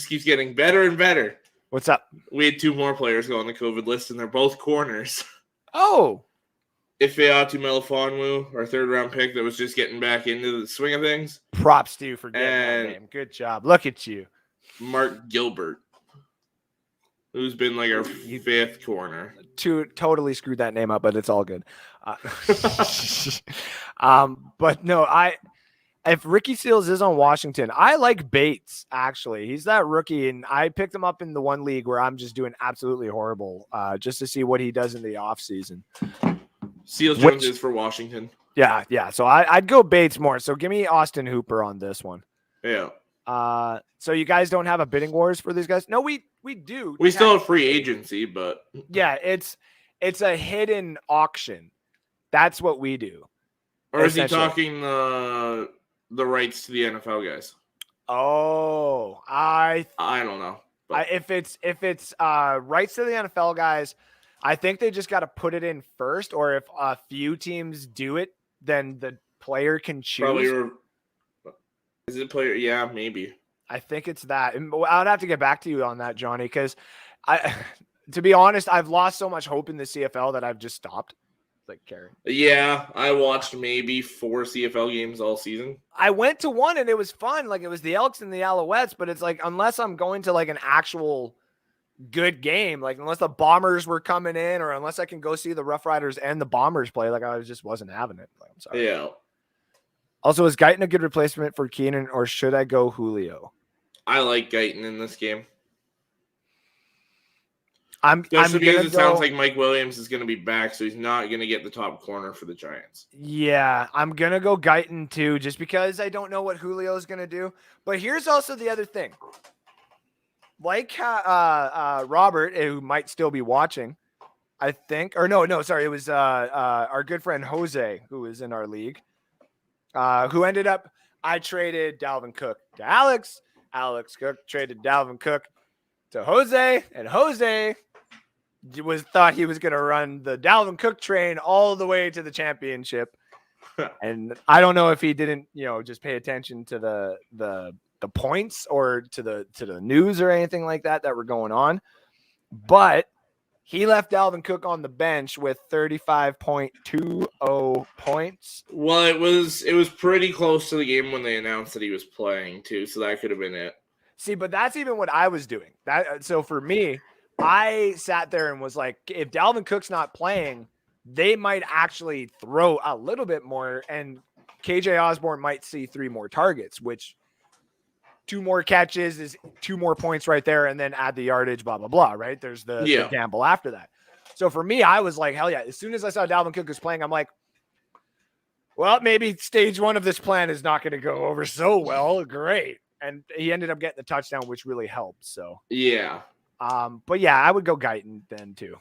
keeps getting better and better. What's up? We had 2 more players go on the COVID list, and they're both corners. Oh. Ifeatu Melifonwu, our 3rd-round pick that was just getting back into the swing of things. Props to you for getting that name. Good job. Look at you. Mark Gilbert, who's been like our 5th corner. Totally screwed that name up, but it's all good. But no, if Ricky Seals is on Washington, I like Bates, actually. He's that rookie, and I picked him up in the one league where I'm just doing absolutely horrible just to see what he does in the offseason. Seals Jones is for Washington. Yeah. So I'd go Bates more. So give me Austin Hooper on this one. Yeah. So you guys don't have a bidding wars for these guys? No, we do. We still have free agency, but yeah, it's a hidden auction. That's what we do. Or is he talking the rights to the NFL guys? Oh, I don't know. If it's rights to the NFL guys, I think they just got to put it in first, or if a few teams do it, then the player can choose. Is it player? Yeah, maybe. I think it's that. I'd have to get back to you on that, Johnny, because to be honest, I've lost so much hope in the CFL that I've just stopped. Like caring. Yeah, I watched maybe 4 CFL games all season. I went to one and it was fun. Like it was the Elks and the Alouettes, but it's like unless I'm going to like an actual good game, like unless the Bombers were coming in, or unless I can go see the Rough Riders and the Bombers play, like I just wasn't having it. Like, I'm sorry. Yeah. Also, is Guyton a good replacement for Keenan, or should I go Julio? I like Guyton in this game. Because it sounds like Mike Williams is going to be back, so he's not going to get the top corner for the Giants. Yeah, I'm going to go Guyton too, just because I don't know what Julio is going to do. But here's also the other thing. Like Robert, who might still be watching, I think. Or no, sorry. It was our good friend Jose, who is in our league, who ended up, I traded Dalvin Cook to Alex. Alex Cook traded Dalvin Cook to Jose, and Jose thought he was going to run the Dalvin Cook train all the way to the championship. And I don't know if he didn't, just pay attention to the points or to the news or anything like that were going on. But he left Dalvin Cook on the bench with 35.20 points. Well, it was pretty close to the game when they announced that he was playing too, so that could have been it. See, but that's even what I was doing. So for me, I sat there and was like, if Dalvin Cook's not playing, they might actually throw a little bit more, and KJ Osborne might see 3 more targets, which 2 more catches is 2 more points right there, and then add the yardage, blah, blah, blah, right? There's the gamble after that. So for me, I was like, hell yeah. As soon as I saw Dalvin Cook was playing, I'm like, well, maybe stage 1 of this plan is not going to go over so well. Great. And he ended up getting the touchdown, which really helped. So yeah. But yeah, I would go Guyton then too.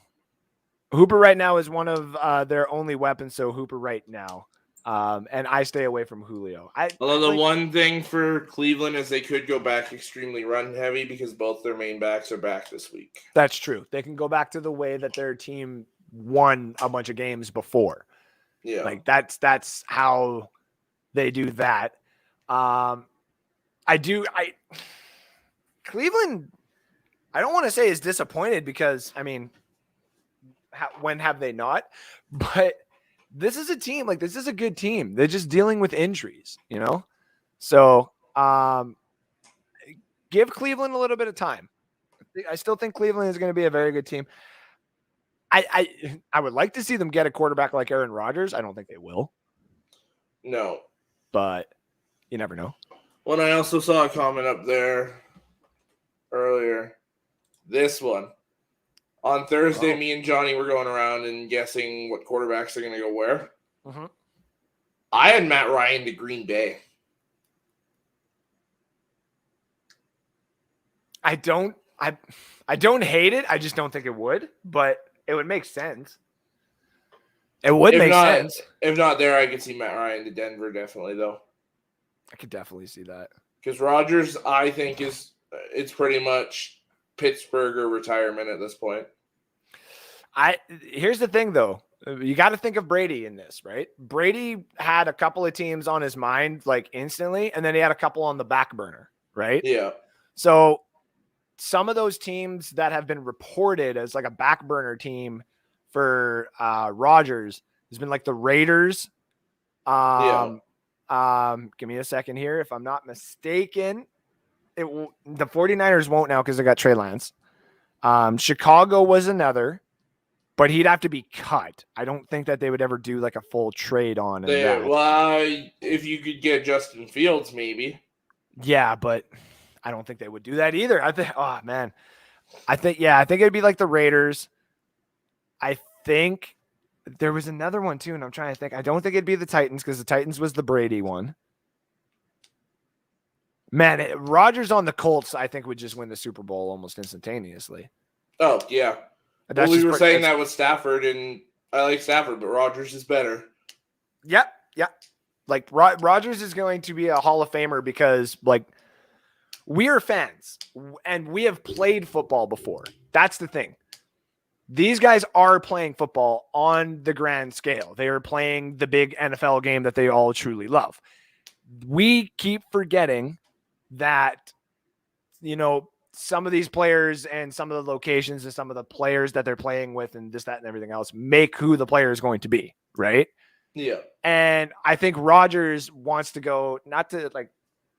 Hooper right now is one of their only weapons, so Hooper right now. And I stay away from Julio. Although the one thing for Cleveland is they could go back extremely run heavy because both their main backs are back this week. That's true. They can go back to the way that their team won a bunch of games before. Yeah. Like that's how they do that. Cleveland, I don't want to say is disappointed because, I mean, when have they not? But this is a team, like this is a good team. They're just dealing with injuries, So give Cleveland a little bit of time. I still think Cleveland is going to be a very good team. I would like to see them get a quarterback like Aaron Rodgers. I don't think they will. No. But you never know. Well, I also saw a comment up there earlier. This one. On Thursday, me and Johnny were going around and guessing what quarterbacks are going to go where. Mm-hmm. I had Matt Ryan to Green Bay. I don't hate it. I just don't think it would, but it would make sense. It would make sense. If not there, I could see Matt Ryan to Denver definitely, though. I could definitely see that. Because Rodgers, I think, is it's pretty much Pittsburgh or retirement at this point. Here's the thing, though. You got to think of Brady in this, right? Brady had a couple of teams on his mind like instantly, and then he had a couple on the back burner, right? Yeah. So some of those teams that have been reported as like a back burner team for Rodgers has been like the Raiders. Give me a second here. If I'm not mistaken, the 49ers won't now because they got Trey Lance. Chicago was another. But he'd have to be cut. I don't think that they would ever do like a full trade on that. Well, if you could get Justin Fields, maybe. Yeah, but I don't think they would do that either. I think it'd be like the Raiders. I think there was another one too, and I'm trying to think. I don't think it'd be the Titans because the Titans was the Brady one. Man, Rodgers on the Colts, I think would just win the Super Bowl almost instantaneously. Oh, yeah. Well, we were saying that with Stafford, and I like Stafford, but Rodgers is better. Yep. Like Rodgers is going to be a Hall of Famer because, like, we are fans and we have played football before. That's the thing. These guys are playing football on the grand scale. They are playing the big NFL game that they all truly love. We keep forgetting that, some of these players and some of the locations and some of the players that they're playing with and this, that, and everything else make who the player is going to be, right? Yeah. And I think Rodgers wants to go, not to like,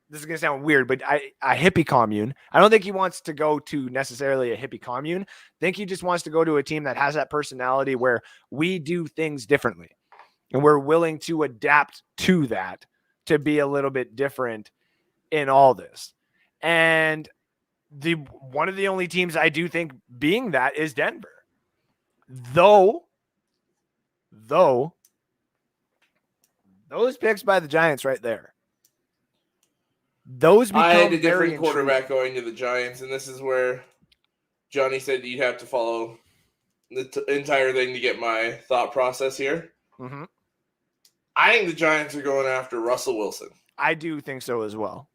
this is going to sound weird, but a hippie commune. I don't think he wants to go to necessarily a hippie commune. I think he just wants to go to a team that has that personality where we do things differently and we're willing to adapt to that to be a little bit different in all this. And one of the only teams I do think being that is Denver. Though those picks by the Giants right there. Those become I had a different quarterback going to the Giants, and this is where Johnny said you'd have to follow the entire thing to get my thought process here. Mm-hmm. I think the Giants are going after Russell Wilson. I do think so as well.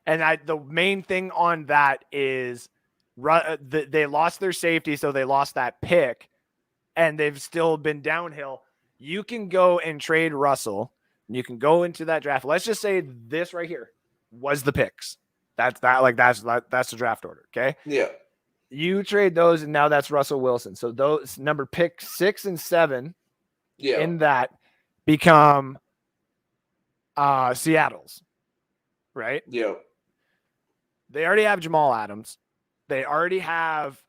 And the main thing on that is they lost their safety, so they lost that pick, and they've still been downhill. You can go and trade Russell, and you can go into that draft. Let's just say this right here was the picks. That's the draft order, okay? Yeah. You trade those, and now that's Russell Wilson. So those number pick 6 and 7 in that become Seattle's, right? Yeah. They already have Jamal Adams. They already have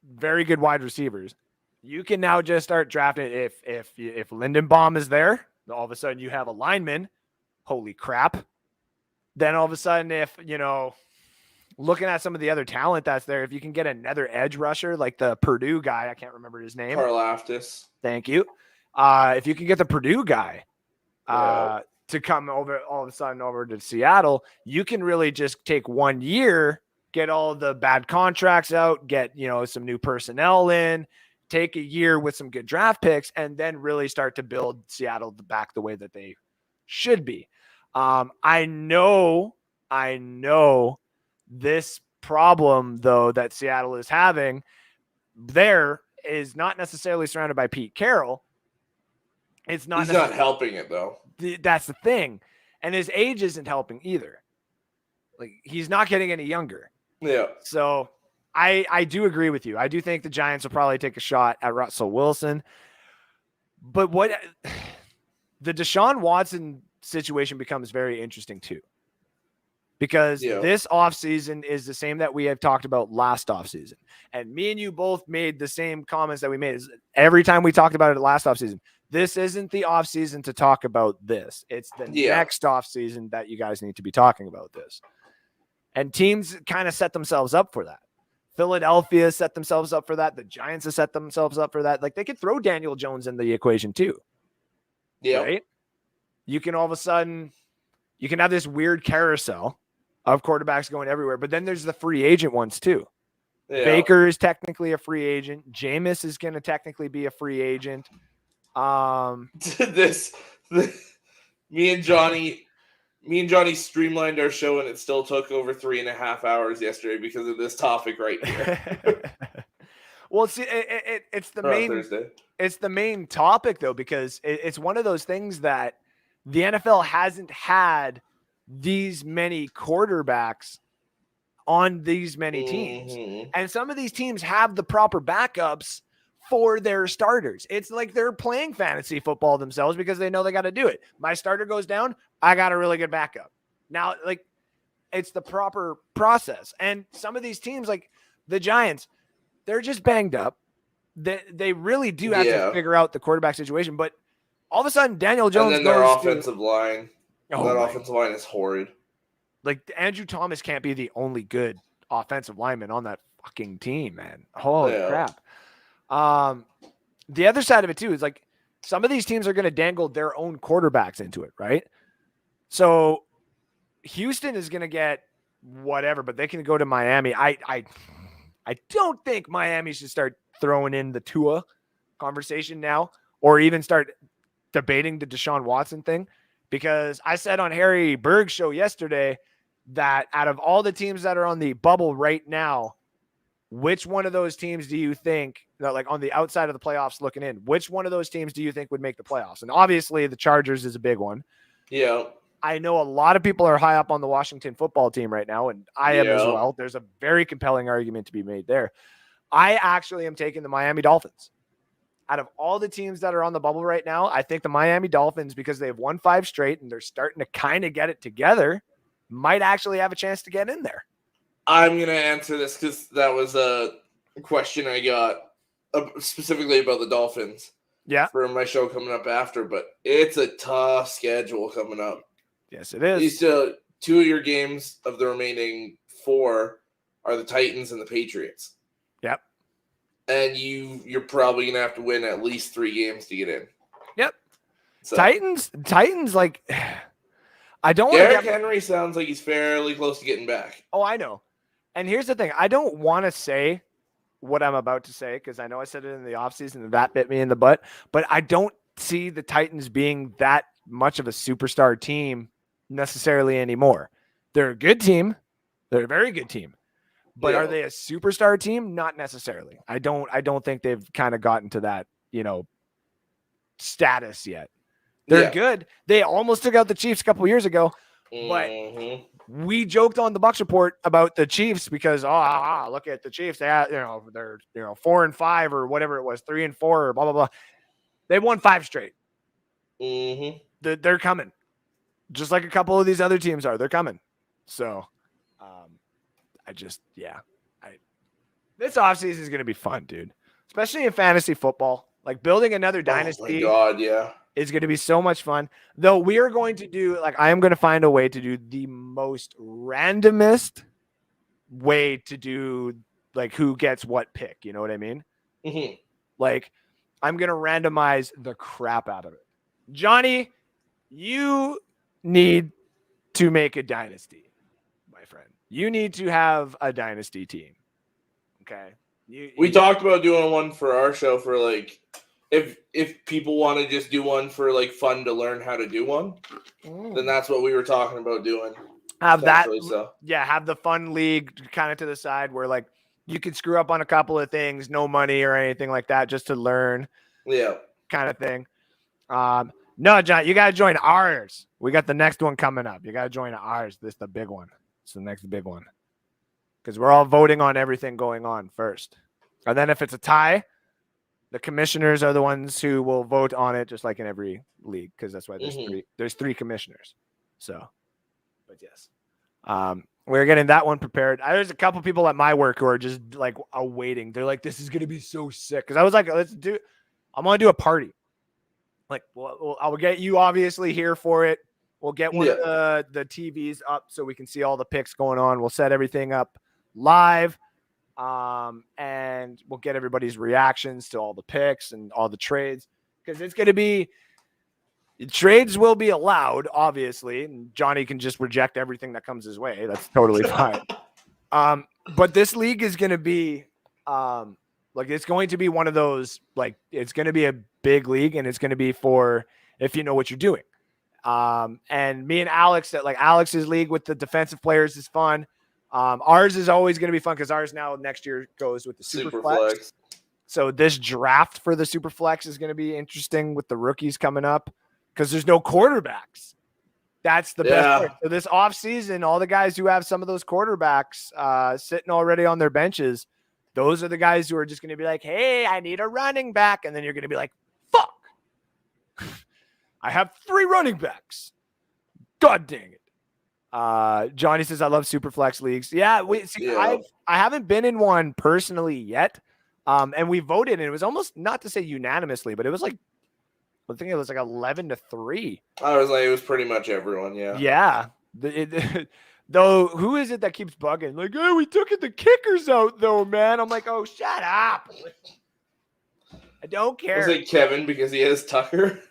very good wide receivers. You can now just start drafting. If Lindenbaum is there, all of a sudden you have a lineman. Holy crap. Then all of a sudden, if, looking at some of the other talent that's there, if you can get another edge rusher, like the Purdue guy, I can't remember his name. Karlaftis. Thank you. If you can get the Purdue guy to come over all of a sudden over to Seattle, you can really just take 1 year, get all the bad contracts out, get, some new personnel in, take a year with some good draft picks, and then really start to build Seattle back the way that they should be. I know this problem, though, that Seattle is having there is not necessarily surrounded by Pete Carroll. He's not helping it, though. That's the thing. And his age isn't helping either. Like, he's not getting any younger. Yeah. So I do agree with you. I do think the Giants will probably take a shot at Russell Wilson. But the Deshaun Watson situation becomes very interesting too. Because this offseason is the same that we have talked about last offseason. And me and you both made the same comments that we made every time we talked about it last offseason. This isn't the offseason to talk about this. It's the next offseason that you guys need to be talking about this. And teams kind of set themselves up for that. Philadelphia set themselves up for that. The Giants have set themselves up for that. Like, they could throw Daniel Jones in the equation too. Yeah. Right? You can all of a sudden, you can have this weird carousel of quarterbacks going everywhere, but then there's the free agent ones too. Yeah. Baker is technically a free agent. Jameis is going to technically be a free agent. Me and Johnny Me and Johnny streamlined our show, and it still took over 3.5 hours yesterday because of this topic right here. Well, see, it's the main Thursday. It's the main topic though, because it's one of those things that the NFL hasn't had these many quarterbacks on these many teams, and some of these teams have the proper backups for their starters. It's like they're playing fantasy football themselves because they know they got to do it. My starter goes down, I got a really good backup. Now, like, it's the proper process. And some of these teams, like the Giants, they're just banged up. They really do have to figure out the quarterback situation. But all of a sudden, Daniel Jones and then their goes offensive line. Oh, that offensive line is horrid. Like, Andrew Thomas can't be the only good offensive lineman on that fucking team, man. Holy crap. The other side of it too is like some of these teams are going to dangle their own quarterbacks into it, right? So Houston is going to get whatever, but they can go to Miami. I don't think Miami should start throwing in the Tua conversation now, or even start debating the Deshaun Watson thing, because I said on Harry Berg's show yesterday that out of all the teams that are on the bubble right now, which one of those teams do you think that, like, on the outside of the playoffs looking in, which one of those teams do you think would make the playoffs? And obviously the Chargers is a big one. Yeah. I know a lot of people are high up on the Washington football team right now, and I am as well. There's a very compelling argument to be made there. I actually am taking the Miami Dolphins. Out of all the teams that are on the bubble right now, I think the Miami Dolphins, because they've won 5 straight and they're starting to kind of get it together, might actually have a chance to get in there. I'm going to answer this because that was a question I got specifically about the Dolphins. Yeah. For my show coming up after, but it's a tough schedule coming up. Yes, it is. These 2 of your games of the remaining 4 are the Titans and the Patriots. Yep. And you're probably going to have to win at least 3 games to get in. Yep. So. Titans, like, I don't want to Derrick Henry sounds like he's fairly close to getting back. Oh, I know. And here's the thing. I don't want to say what I'm about to say because I know I said it in the offseason and that bit me in the butt, but I don't see the Titans being that much of a superstar team necessarily anymore. They're a good team. They're a very good team. But are they a superstar team? Not necessarily. I don't think they've kind of gotten to that, status yet. They're good. They almost took out the Chiefs a couple years ago, but we joked on the Bucs Report about the Chiefs because look at the Chiefs. They they're 4-5 or whatever it was, 3-4 or blah blah blah. They won 5 straight. They're coming, just like a couple of these other teams are. They're coming. So, this offseason is going to be fun, dude. Especially in fantasy football, like building another dynasty. Oh my God, yeah. It's going to be so much fun. Though we are going to do, I am going to find a way to do the most randomest way to do, who gets what pick. You know what I mean? Mm-hmm. I'm going to randomize the crap out of it. Johnny, you need to make a dynasty, my friend. You need to have a dynasty team. Okay? We talked about doing one for our show for, if people want to just do one for fun to learn how to do one, then that's what we were talking about doing. Have that, have the fun league kind of to the side where you could screw up on a couple of things, no money or anything like that, just to learn. Yeah, kind of thing. No, John, you got to join ours. We got the next one coming up. You got to join ours. This is the big one. It's the next big one because we're all voting on everything going on first, and then if it's a tie, the commissioners are the ones who will vote on it, just like in every league, because that's why there's 3 commissioners. So, but yes, we're getting that one prepared. There's a couple people at my work who are just awaiting. They're like, "This is gonna be so sick." Because I was like, I'm gonna do a party. I'll get you obviously here for it. We'll get one of the TVs up so we can see all the picks going on. We'll set everything up live. And we'll get everybody's reactions to all the picks and all the trades, because it's going to be trades will be allowed, obviously, and Johnny can just reject everything that comes his way. That's totally fine. But this league is going to be it's going to be one of those, it's going to be a big league, and it's going to be for if you know what you're doing. And me and Alex, like Alex's league with the defensive players is fun. Ours is always going to be fun because ours now next year goes with the super flex. So this draft for the super flex is going to be interesting with the rookies coming up because there's no quarterbacks. That's the best part. So this offseason, all the guys who have some of those quarterbacks sitting already on their benches, those are the guys who are just going to be like, hey, I need a running back. And then you're going to be like, fuck. I have 3 running backs. God dang it. Johnny says, I love Superflex leagues. Yeah, I haven't been in one personally yet. And we voted, and it was almost, not to say unanimously, but it was like, I think it was like 11-3. I was like, it was pretty much everyone, yeah. Yeah. Though, who is it that keeps bugging? Like, oh, we took the kickers out, though, man. I'm like, oh, shut up. I don't care. Was it Kevin because he has Tucker?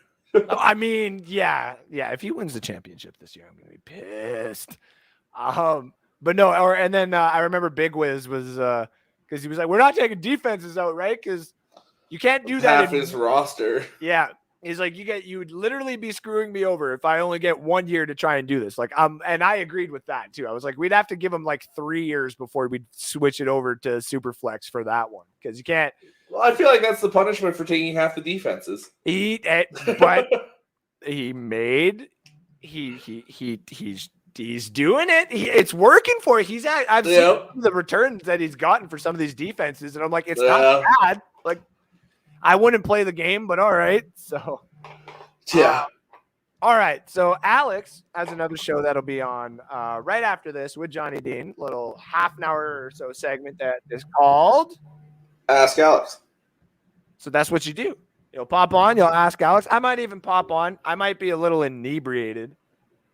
I mean, yeah. If he wins the championship this year, I'm gonna be pissed. But no, and then I remember Big Wiz was because he was like, "We're not taking defenses out, right? Because you can't do that." Half his roster. Yeah, he's like, you would literally be screwing me over if I only get 1 year to try and do this. Like, and I agreed with that too. I was like, we'd have to give him like 3 years before we'd switch it over to Superflex for that one because you can't. Well, I feel like that's the punishment for taking half the defenses. But he's doing it. It's working for it. I've seen the returns that he's gotten for some of these defenses, and I'm like, it's not bad. Like, I wouldn't play the game, but all right. So, all right. So Alex has another show that'll be on right after this with Johnny Dean. Little half an hour or so segment that is called Ask Alex. So that's what you do. You'll pop on. You'll ask Alex. I might even pop on. I might be a little inebriated.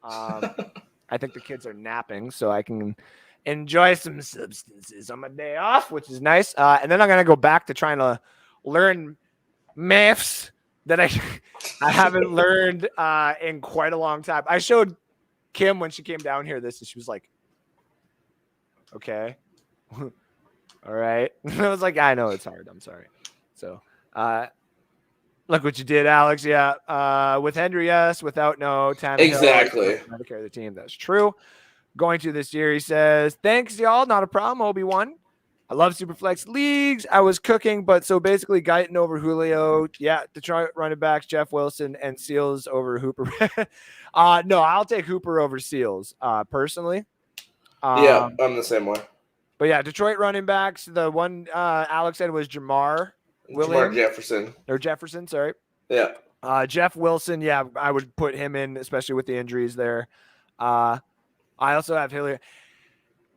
I think the kids are napping, so I can enjoy some substances on my day off, which is nice. And then I'm going to go back to trying to learn maths that I haven't learned in quite a long time. I showed Kim when she came down here this, and she was like, okay. All right. I was like, I know it's hard. I'm sorry. So, look what you did, Alex. Yeah. With Henry, yes. Without, no. Tannehill, exactly. To carry the team. That's true. Going to this year, he says, thanks, y'all. Not a problem. Obi-Wan. I love Superflex leagues. I was cooking, but so basically Guyton over Julio. Yeah. Detroit running backs, Jeff Wilson, and Seals over Hooper. No, I'll take Hooper over Seals, personally. Yeah, I'm the same way. But yeah, Detroit running backs. The one Alex said was Jamar Jefferson. Or Jefferson, sorry. Yeah. Jeff Wilson, yeah, I would put him in, especially with the injuries there. I also have Hilliard.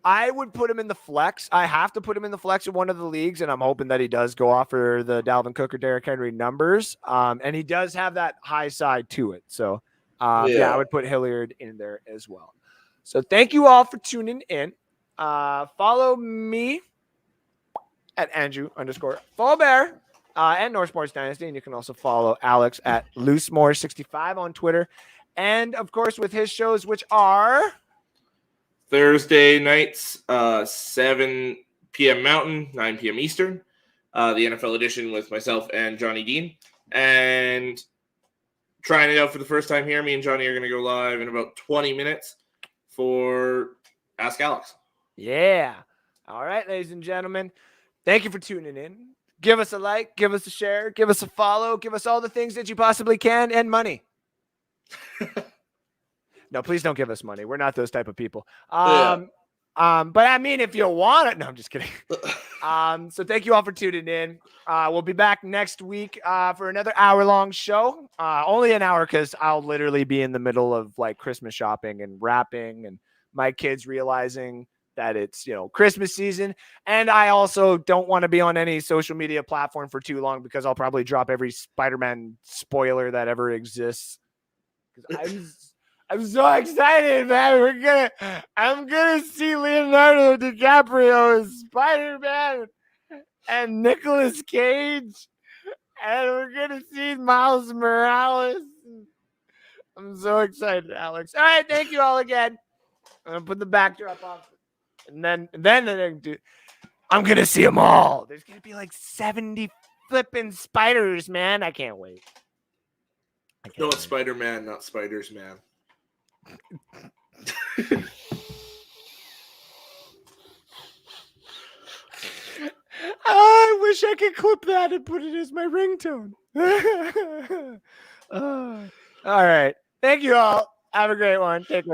I would put him in the flex. I have to put him in the flex in one of the leagues, and I'm hoping that he does go off for the Dalvin Cook or Derrick Henry numbers. And he does have that high side to it. So, yeah, I would put Hilliard in there as well. So thank you all for tuning in. Follow me at Andrew_Fallbear and North Sports Dynasty. And you can also follow Alex at Loosemore65 on Twitter. And, of course, with his shows, which are Thursday nights, 7 p.m. Mountain, 9 p.m. Eastern. The NFL edition with myself and Johnny Dean. And trying it out for the first time here, me and Johnny are going to go live in about 20 minutes for Ask Alex. Yeah. All right, ladies and gentlemen. Thank you for tuning in. Give us a like, give us a share, give us a follow, give us all the things that you possibly can, and money. No, please don't give us money. We're not those type of people. But I mean, if you want it, no, I'm just kidding. So thank you all for tuning in. We'll be back next week for another hour-long show. Only an hour because I'll literally be in the middle of like Christmas shopping and wrapping, and my kids realizing that it's, Christmas season. And I also don't want to be on any social media platform for too long because I'll probably drop every Spider-Man spoiler that ever exists. I'm so excited, man. I'm gonna see Leonardo DiCaprio as Spider-Man and Nicolas Cage, and we're gonna see Miles Morales. I'm so excited, Alex. All right, thank you all again. I'm gonna put the backdrop on, and then I'm gonna see them all. There's gonna be like 70 flipping spiders, man. I can't wait. No, it's Spider-Man, not Spiders, man. I wish I could clip that and put it as my ringtone. All right. Thank you all. Have a great one. Take care.